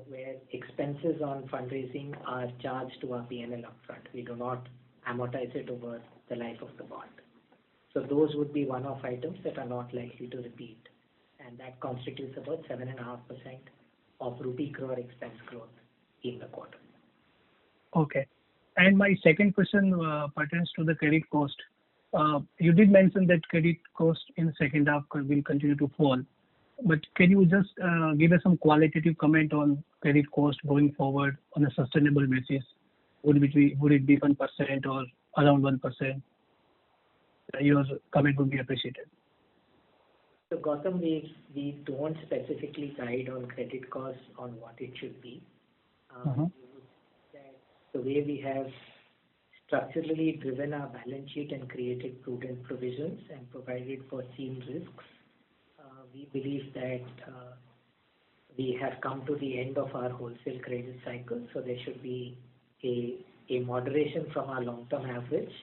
where expenses on fundraising are charged to our P&L upfront. We do not amortize it over the life of the bond. So those would be one-off items that are not likely to repeat, and that constitutes about 7.5% of rupee crore expense growth in the quarter. Okay. And my second question pertains to the credit cost. You did mention that credit cost in the second half will continue to fall. But can you just give us some qualitative comment on credit cost going forward on a sustainable basis? Would it be 1% or around 1%? Your comment would be appreciated. So Gautam, we don't specifically guide on credit costs on what it should be. The way we have structurally driven our balance sheet and created prudent provisions and provided for seen risks, we believe that we have come to the end of our wholesale credit cycle, so there should be a moderation from our long-term average.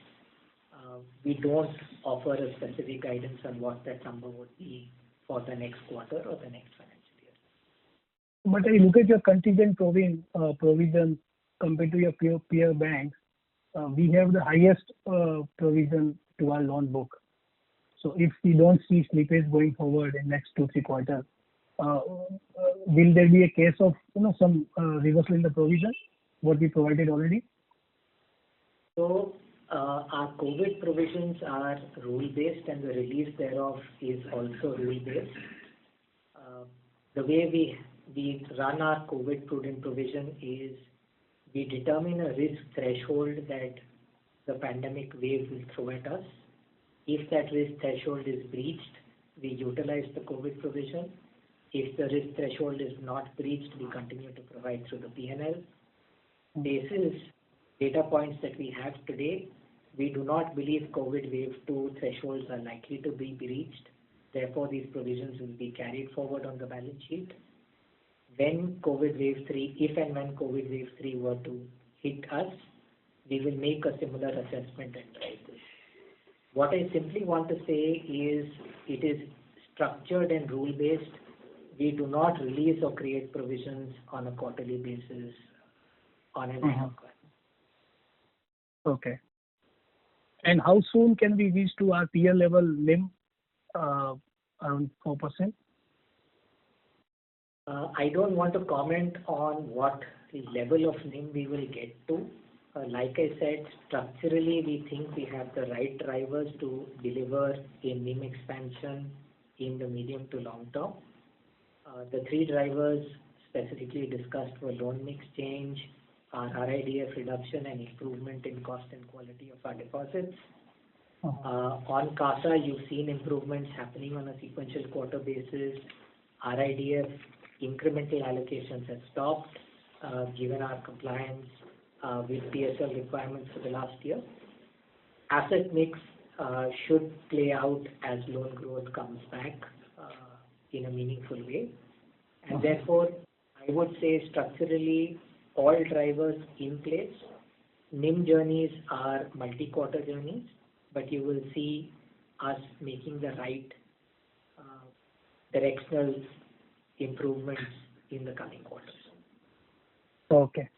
We don't offer a specific guidance on what that number would be for the next quarter or the next financial year. But I look at your contingent provision compared to your peer banks. We have the highest provision to our loan book. So if we don't see slippage going forward in next 2-3 quarters, will there be a case of some reversal in the provision, what we provided already? So our COVID provisions are rule-based and the release thereof is also rule-based. The way we run our COVID prudent provision is we determine a risk threshold that the pandemic wave will throw at us. If that risk threshold is breached, we utilize the COVID provision. If the risk threshold is not breached, we continue to provide through the P&L. Basis data points that we have today, we do not believe COVID wave 2 thresholds are likely to be breached. Therefore, these provisions will be carried forward on the balance sheet. When COVID wave 3, if and when COVID wave 3 were to hit us, we will make a similar assessment and drive this. What I simply want to say is it is structured and rule-based. We do not release or create provisions on a quarterly basis on an ad hoc. Okay. And how soon can we reach to our peer level NIM around 4%? I don't want to comment on what level of NIM we will get to. Like I said, structurally we think we have the right drivers to deliver a NIM expansion in the medium to long term. The three drivers specifically discussed were loan mix change, our RIDF reduction and improvement in cost and quality of our deposits. On CASA, you've seen improvements happening on a sequential quarter basis. RIDF incremental allocations have stopped given our compliance with PSL requirements for the last year. Asset mix should play out as loan growth comes back in a meaningful way. And therefore, I would say structurally all drivers in place. NIM journeys are multi-quarter journeys, but you will see us making the right directional improvements in the coming quarters. Okay.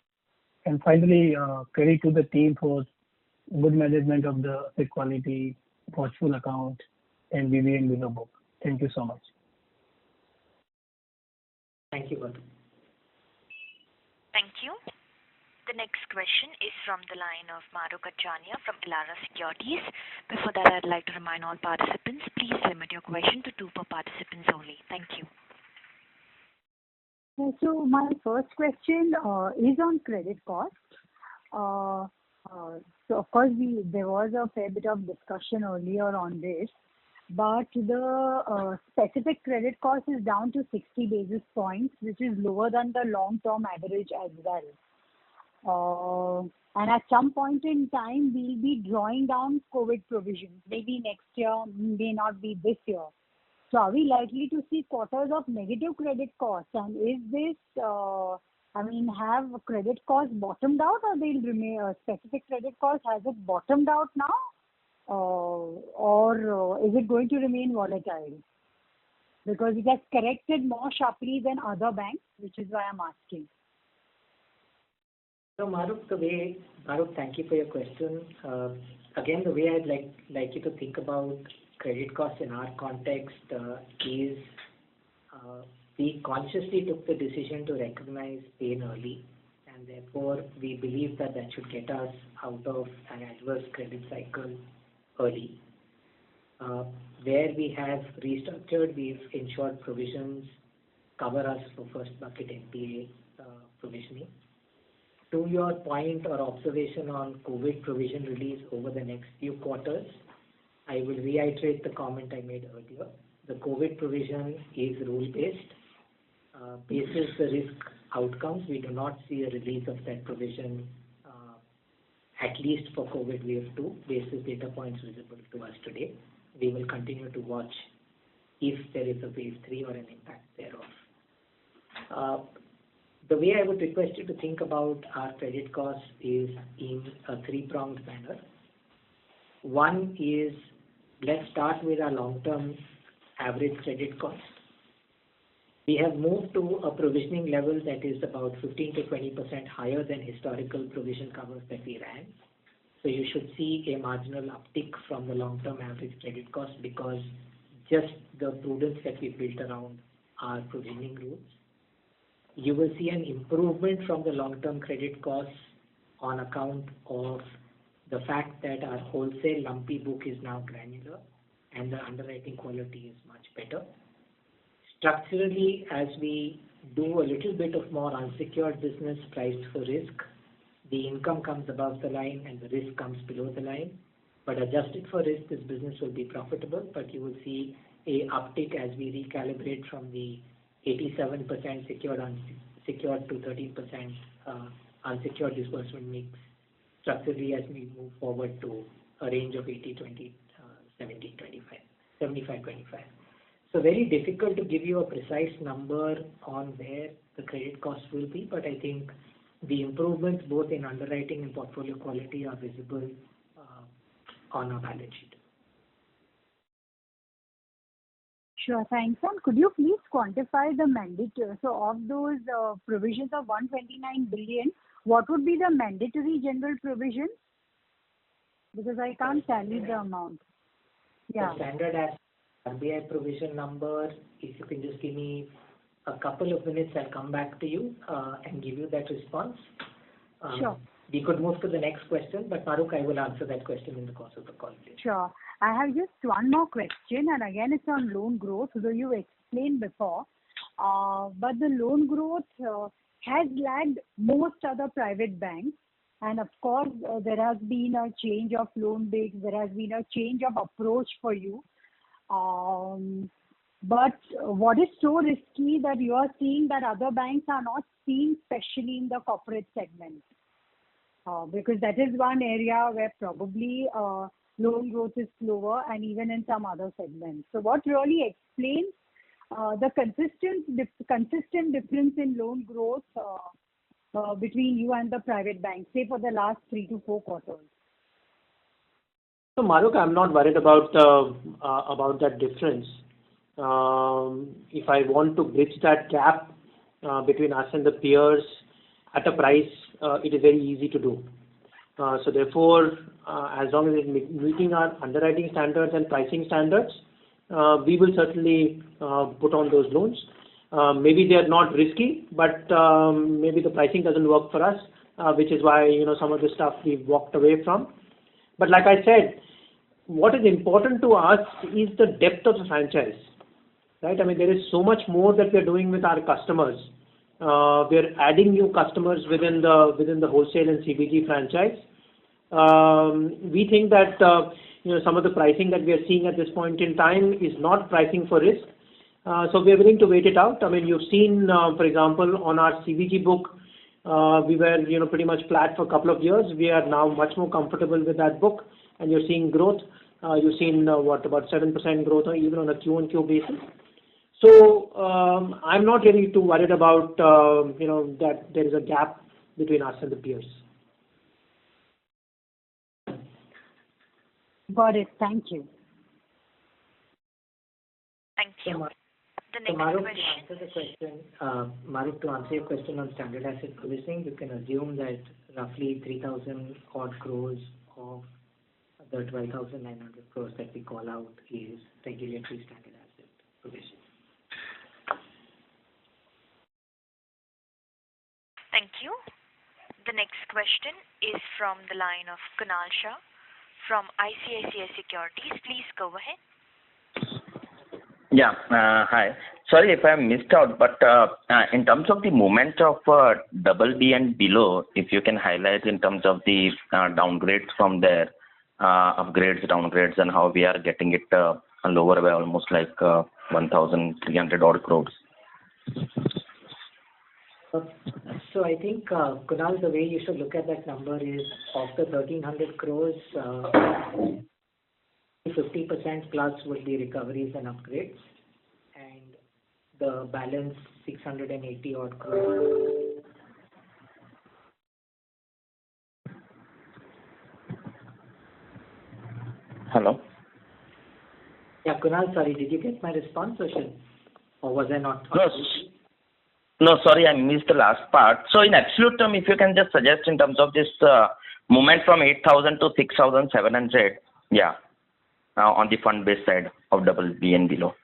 And finally, credit to the team for good management of the asset quality, watchful account, and BBN below book. Thank you so much. Thank you, Gautam. Thank you. The next question is from the line of Mahrukh Adajania from Elara Securities. Before that, I'd like to remind all participants, please limit your question to 2 per participants only. Thank you. So my first question is on credit cost. So of course there was a fair bit of discussion earlier on this, but the specific credit cost is down to 60 basis points, which is lower than the long-term average as well. And at some point in time, we'll be drawing down COVID provisions. Maybe next year, may not be this year. So are we likely to see quarters of negative credit costs? And is this, have credit costs bottomed out, or they'll remain specific credit costs? Has it bottomed out now, or is it going to remain volatile? Because it has corrected more sharply than other banks, which is why I'm asking. So Mahrukh, thank you for your question. Again, the way I'd like you to think about credit costs in our context is we consciously took the decision to recognize pain early, and therefore we believe that should get us out of an adverse credit cycle early. Where we have restructured, we've ensured provisions cover us for first bucket NPA provisioning. To your point or observation on COVID provision release over the next few quarters, I will reiterate the comment I made earlier. The COVID provision is rule-based. Basis the risk outcomes, we do not see a release of that provision, at least for COVID wave 2, basis data points visible to us today. We will continue to watch if there is a wave 3 or an impact thereof. The way I would request you to think about our credit costs is in a 3-pronged manner. One is, let's start with our long-term average credit cost. We have moved to a provisioning level that is about 15 to 20% higher than historical provision covers that we ran. So you should see a marginal uptick from the long-term average credit cost because just the prudence that we built around our provisioning rules. You will see an improvement from the long-term credit costs on account of the fact that our wholesale lumpy book is now granular and the underwriting quality is much better. Structurally, as we do a little bit of more unsecured business priced for risk, the income comes above the line and the risk comes below the line. But adjusted for risk, this business will be profitable, but you will see a uptick as we recalibrate from the 87% secured to 13% unsecured disbursement mix structurally as we move forward to a range of 80-20, 70-25, 75-25. So very difficult to give you a precise number on where the credit cost will be, but I think the improvements both in underwriting and portfolio quality are visible on our balance sheet. Sure, thanks. And could you please quantify the mandatory? So of those provisions of 129 billion, what would be the mandatory general provision? Because I can't tally the amount. Yeah. The standard as RBI provision number, if you can just give me a couple of minutes, I'll come back to you and give you that response. Sure. We could move to the next question, but Mahrukh, I will answer that question in the course of the call, please. Sure. I have just one more question, and again, it's on loan growth, though you explained before. But the loan growth has lagged most other private banks. And of course, there has been a change of loan base. There has been a change of approach for you. But what is so risky that you are seeing that other banks are not seeing, especially in the corporate segment? Because that is one area where probably loan growth is slower, and even in some other segments. So what really explains the consistent difference in loan growth between you and the private banks, say for the last 3 to 4 quarters? So Mahrukh, I'm not worried about that difference. If I want to bridge that gap between us and the peers at a price, it is very easy to do. So therefore, as long as it's meeting our underwriting standards and pricing standards, we will certainly put on those loans. Maybe they are not risky, but maybe the pricing doesn't work for us, which is why some of the stuff we've walked away from. But like I said, what is important to us is the depth of the franchise, right? I mean, there is so much more that we're doing with our customers. We're adding new customers within the wholesale and CBG franchise. We think that some of the pricing that we are seeing at this point in time is not pricing for risk. So we are willing to wait it out. I mean, you've seen, for example, on our CBG book, we were pretty much flat for a couple of years. We are now much more comfortable with that book, and you're seeing growth. You've seen about 7% growth, or even on a Q-on-Q basis. So I'm not really too worried about that there is a gap between us and the peers. Got it. Thank you. Thank you. The next question. Mahrukh, to answer your question on standard asset provisioning, you can assume that roughly 3,000 odd crores of the 12,900 crores that we call out is regulatory standard asset provision. Thank you. The next question is from the line of Kunal Shah from ICICI Securities. Please go ahead. Yeah, hi. Sorry if I missed out, but in terms of the movement of BB and below, if you can highlight in terms of the downgrades from there, upgrades, downgrades, and how we are getting it lower by almost like 1,300 odd crores. So I think, Kunal, the way you should look at that number is of the 1,300 crores, 50% plus will be recoveries and upgrades, and the balance 680 odd crores. Hello? Yeah, Kunal, sorry, did you get my response or was I not? No, sorry, I missed the last part. So in absolute term, if you can just suggest in terms of this movement from 8,000 to 6,700, yeah, on the fund-based side of BB and below.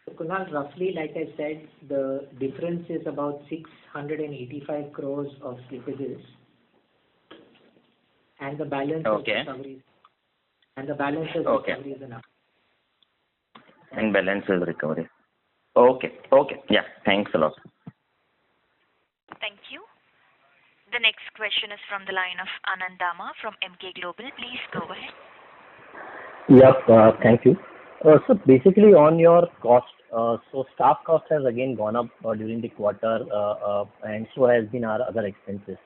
So Kunal, roughly, like I said, the difference is about 685 crores of slippages, and the balance of recoveries. And the balance is recoveries and up. And balance is recovery. Okay. Okay. Yeah. Thanks a lot. Thank you. The next question is from the line of Anand Dama from Emkay Global. Please go ahead. Yep, thank you. So basically on your cost, so staff cost has again gone up during the quarter, and so has been our other expenses.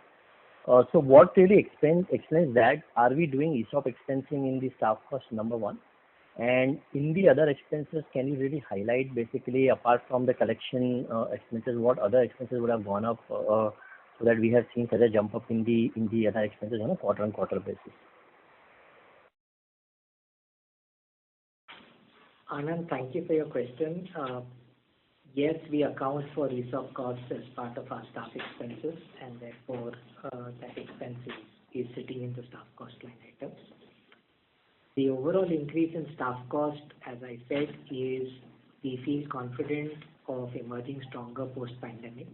So what really explains that? Are we doing ESOP expensing in the staff cost, number one? And in the other expenses, can you really highlight basically apart from the collection expenses, what other expenses would have gone up so that we have seen such a jump up in the other expenses on a quarter-on-quarter basis? Anand, thank you for your question. Yes, we account for ESOP costs as part of our staff expenses, and therefore that expense is sitting in the staff cost line item. The overall increase in staff cost, as I said, is we feel confident of emerging stronger post-pandemic.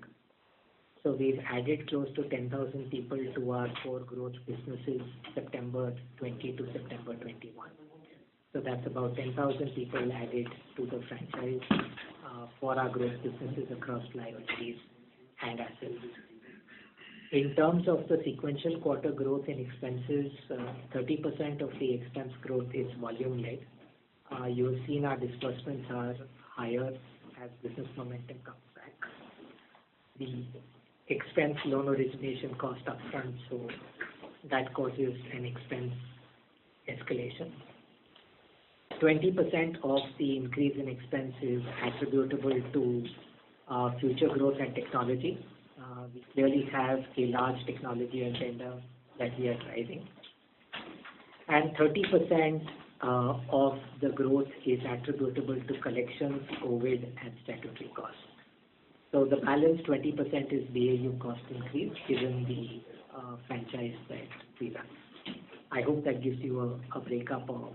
So we've added close to 10,000 people to our core growth businesses September 20 to September 21. So that's about 10,000 people added to the franchise for our growth businesses across liabilities and assets. In terms of the sequential quarter growth in expenses, 30% of the expense growth is volume-led. You've seen our disbursements are higher as business momentum comes back. The expense loan origination cost upfront, so that causes an expense escalation. 20% of the increase in expense is attributable to future growth and technology. We clearly have a large technology agenda that we are driving. And 30% of the growth is attributable to collections, COVID, and statutory costs. So the balance 20% is BAU cost increase given the franchise that we run. I hope that gives you a breakup of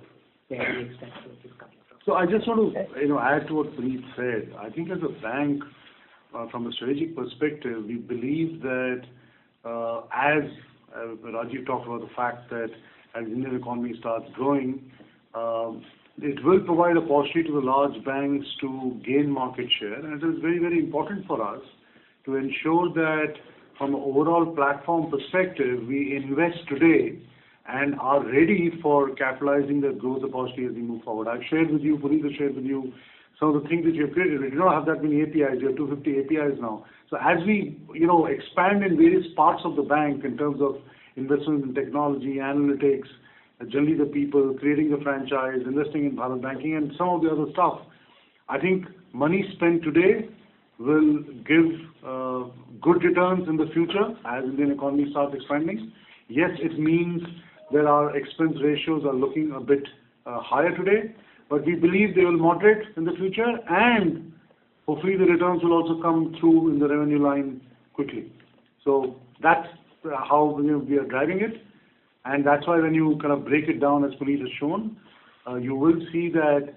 where the expense growth is coming from. So I just want to add to what Puneet said. I think as a bank, from a strategic perspective, we believe that as Rajiv talked about the fact that as the Indian economy starts growing, it will provide a possibility to the large banks to gain market share. And it is very, very important for us to ensure that from an overall platform perspective, we invest today and are ready for capitalizing the growth opportunity as we move forward. I've shared with you, Puneet has shared with you, some of the things that you have created. We do not have that many APIs. We have 250 APIs now. So as we, expand in various parts of the bank in terms of investment in technology, analytics, generally the people, creating the franchise, investing in Bharat Banking, and some of the other stuff, I think money spent today will give good returns in the future as the Indian economy starts expanding. Yes, it means that our expense ratios are looking a bit higher today, but we believe they will moderate in the future, and hopefully the returns will also come through in the revenue line quickly. So that's how we are driving it, and that's why when you kind of break it down as Puneet has shown, you will see that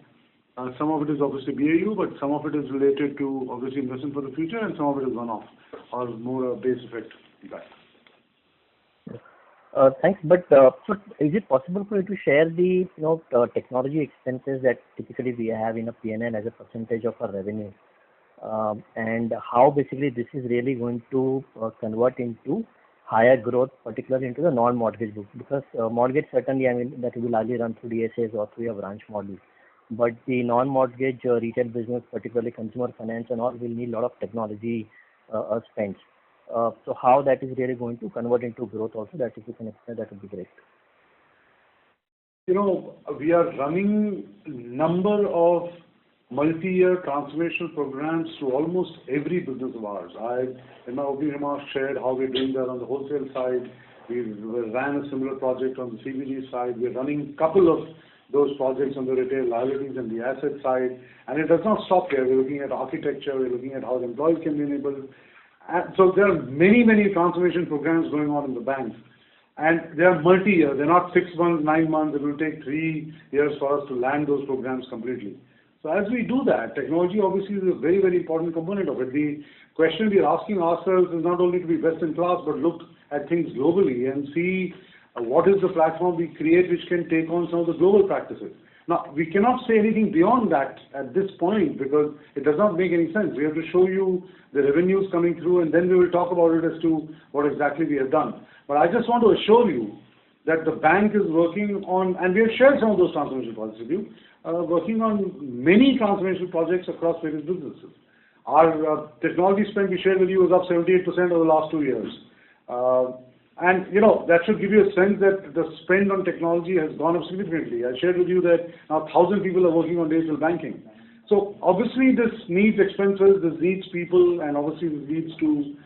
some of it is obviously BAU, but some of it is related to obviously investment for the future, and some of it is one-off or more base effect impact. Thanks. But so is it possible for you to share the technology expenses that typically we have in a P&L as a percentage of our revenue, and how basically this is really going to convert into higher growth, particularly into the non-mortgage book? Because mortgage certainly, that will be largely run through DSAs or through a branch model. But the non-mortgage retail business, particularly consumer finance and all, will need a lot of technology spends. So how that is really going to convert into growth also, that if you can explain, that would be great. We are running a number of multi-year transformational programs to almost every business of ours. In my opening remarks, shared how we're doing that on the wholesale side. We ran a similar project on the CBG side. We're running a couple of those projects on the retail liabilities and the asset side. And it does not stop here. We're looking at architecture. We're looking at how the employees can be enabled. And so there are many, many transformation programs going on in the bank. And they are multi-year. They're not 6 months, 9 months. It will take 3 years for us to land those programs completely. So as we do that, technology obviously is a very, very important component of it. The question we are asking ourselves is not only to be best in class, but look at things globally and see what is the platform we create which can take on some of the global practices. Now, we cannot say anything beyond that at this point because it does not make any sense. We have to show you the revenues coming through, and then we will talk about it as to what exactly we have done. But I just want to assure you that the bank is working on, and we have shared some of those transformation projects with you, working on many transformation projects across various businesses. Our technology spend we shared with you is up 78% over the last 2 years. And that should give you a sense that the spend on technology has gone up significantly. I shared with you that now 1,000 people are working on digital banking. So obviously this needs expenses, this needs people, and obviously this leads to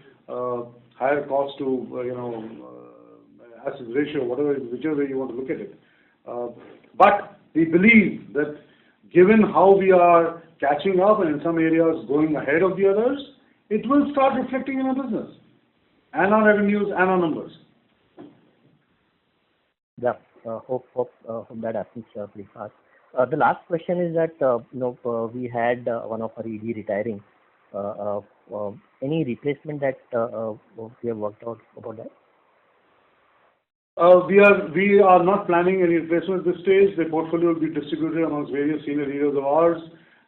higher cost to asset ratio, whichever way you want to look at it. But we believe that given how we are catching up and in some areas going ahead of the others, it will start reflecting in our business and our revenues and our numbers. Yeah, hope that happens pretty fast. The last question is that we had one of our ED retiring. Any replacement that we have worked out about that? We are not planning any replacement at this stage. The portfolio will be distributed amongst various senior leaders of ours.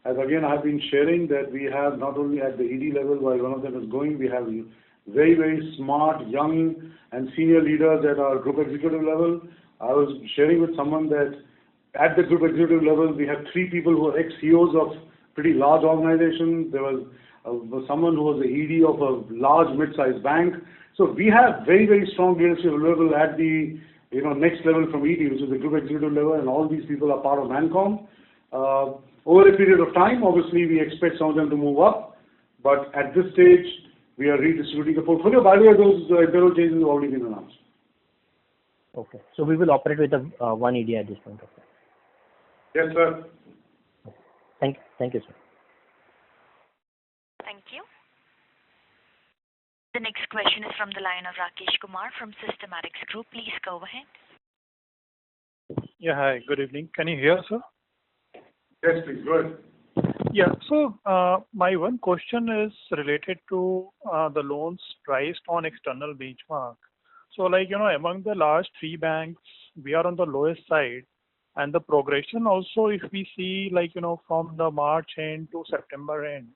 As again, I have been sharing that we have not only at the ED level, while one of them is going, we have very, very smart, young and senior leaders at our group executive level. I was sharing with someone that at the group executive level, we have 3 people who are ex-CEOs of pretty large organizations. There was someone who was the ED of a large mid-sized bank. So we have very, very strong leadership available at the next level from ED, which is the group executive level, and all these people are part of Mancom. Over a period of time, obviously, we expect some of them to move up, but at this stage, we are redistributing the portfolio. By the way, those internal changes have already been announced. Okay. So we will operate with a one ED at this point of time. Yes, sir. Thank you, sir. Thank you. The next question is from the line of Rakesh Kumar from Systematics Group. Please go ahead. Yeah, hi. Good evening. Can you hear, sir? Yes, please. Go ahead. Yeah. So my one question is related to the loans priced on external benchmark. So among the last 3 banks, we are on the lowest side, and the progression also, if we see from the March end to September end,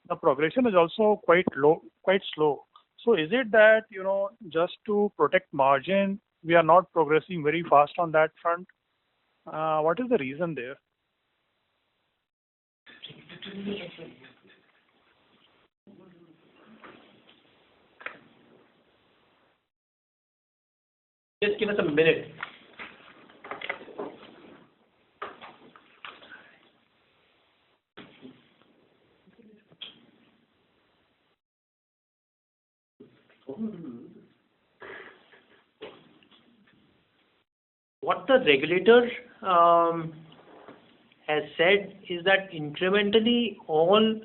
the progression is also quite slow. So is it that just to protect margin, we are not progressing very fast on that front? What is the reason there? Just give us a minute. What the regulator has said is that incrementally all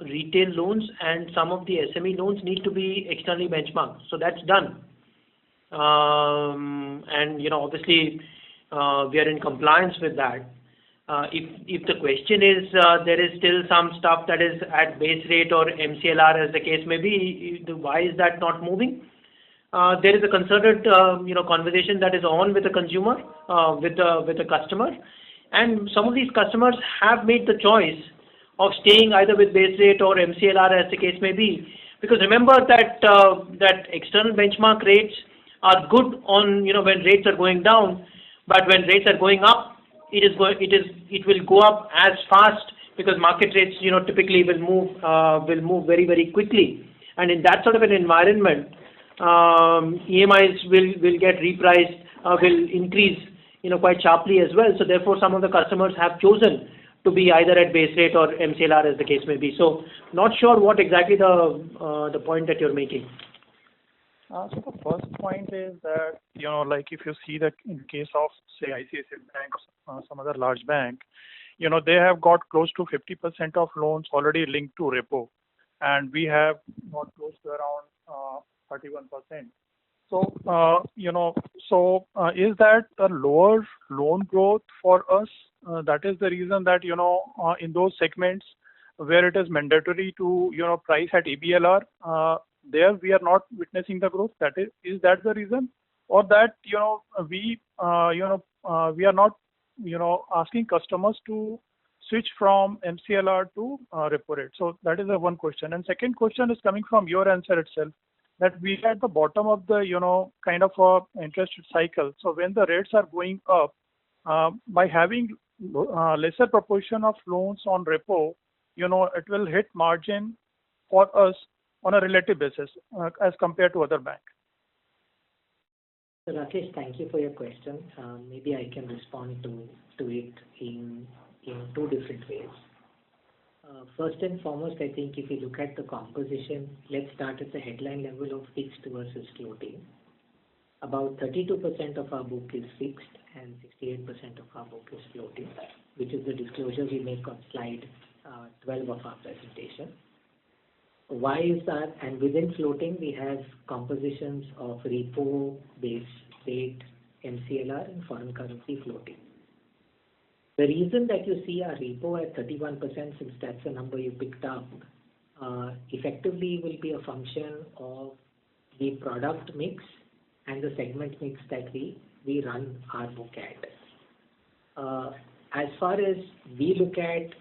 retail loans and some of the SME loans need to be externally benchmarked. So that's done. And obviously we are in compliance with that. If the question is there is still some stuff that is at base rate or MCLR as the case may be, why is that not moving? There is a concerted conversation that is on with the consumer, with the customer, and some of these customers have made the choice of staying either with base rate or MCLR as the case may be. Because remember that external benchmark rates are good on when rates are going down, but when rates are going up, it will go up as fast because market rates typically will move very, very quickly, and in that sort of an environment, EMIs will get repriced, will increase quite sharply as well. So therefore, some of the customers have chosen to be either at base rate or MCLR as the case may be. So not sure what exactly the point that you're making. So the first point is that, if you see that in case of, say, ICICI Bank or some other large bank, they have got close to 50% of loans already linked to repo, and we have got close to around 31%. So, is that a lower loan growth for us? That is the reason that, in those segments where it is mandatory to, price at EBLR, there we are not witnessing the growth. Is that the reason? or that, we are not, asking customers to switch from MCLR to repo rate? So that is the one question. And second question is coming from your answer itself, that we are at the bottom of the, kind of a interest cycle. So when the rates are going up, by having lesser proportion of loans on repo, it will hit margin for us on a relative basis as compared to other banks. So Rakesh, thank you for your question. Maybe I can respond to it in two different ways. First and foremost, I think if you look at the composition, let's start at the headline level of fixed versus floating. About 32% of our book is fixed and 68% of our book is floating, which is the disclosure we make on slide 12 of our presentation. Why is that? And within floating, we have compositions of repo, base rate, MCLR, and foreign currency floating. The reason that you see our repo at 31%, since that's the number you picked up, effectively will be a function of the product mix and the segment mix that we run our book at. As far as we look at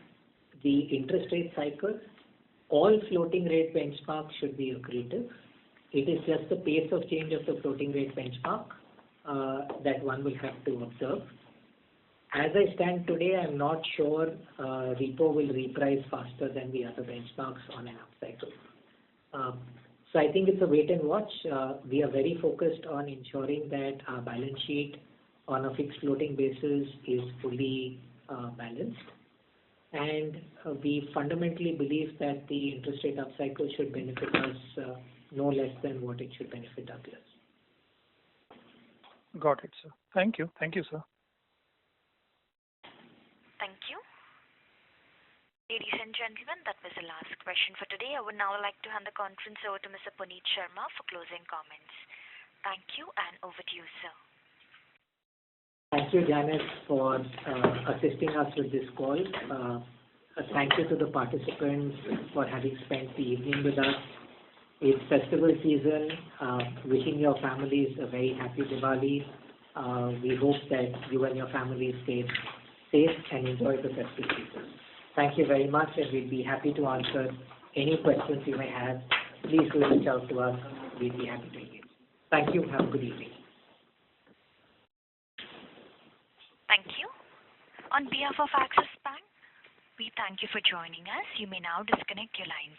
the interest rate cycle, all floating rate benchmarks should be accretive. It is just the pace of change of the floating rate benchmark that one will have to observe. As I stand today, I'm not sure repo will reprice faster than the other benchmarks on an upcycle. So I think it's a wait and watch. We are very focused on ensuring that our balance sheet on a fixed floating basis is fully balanced. And we fundamentally believe that the interest rate upcycle should benefit us no less than what it should benefit our peers. Got it, sir. Thank you. Thank you, sir. Thank you. Ladies and gentlemen, that was the last question for today. I would now like to hand the conference over to Mr. Puneet Sharma for closing comments. Thank you, and over to you, sir. Thank you, Janet, for assisting us with this call. Thank you to the participants for having spent the evening with us. It's festival season. Wishing your families a very happy Diwali. We hope that you and your family stay safe and enjoy the festive season. Thank you very much, and we'd be happy to answer any questions you may have. Please do reach out to us. We'd be happy to engage. Thank you. Have a good evening. Thank you. On behalf of Axis Bank, we thank you for joining us. You may now disconnect your lines.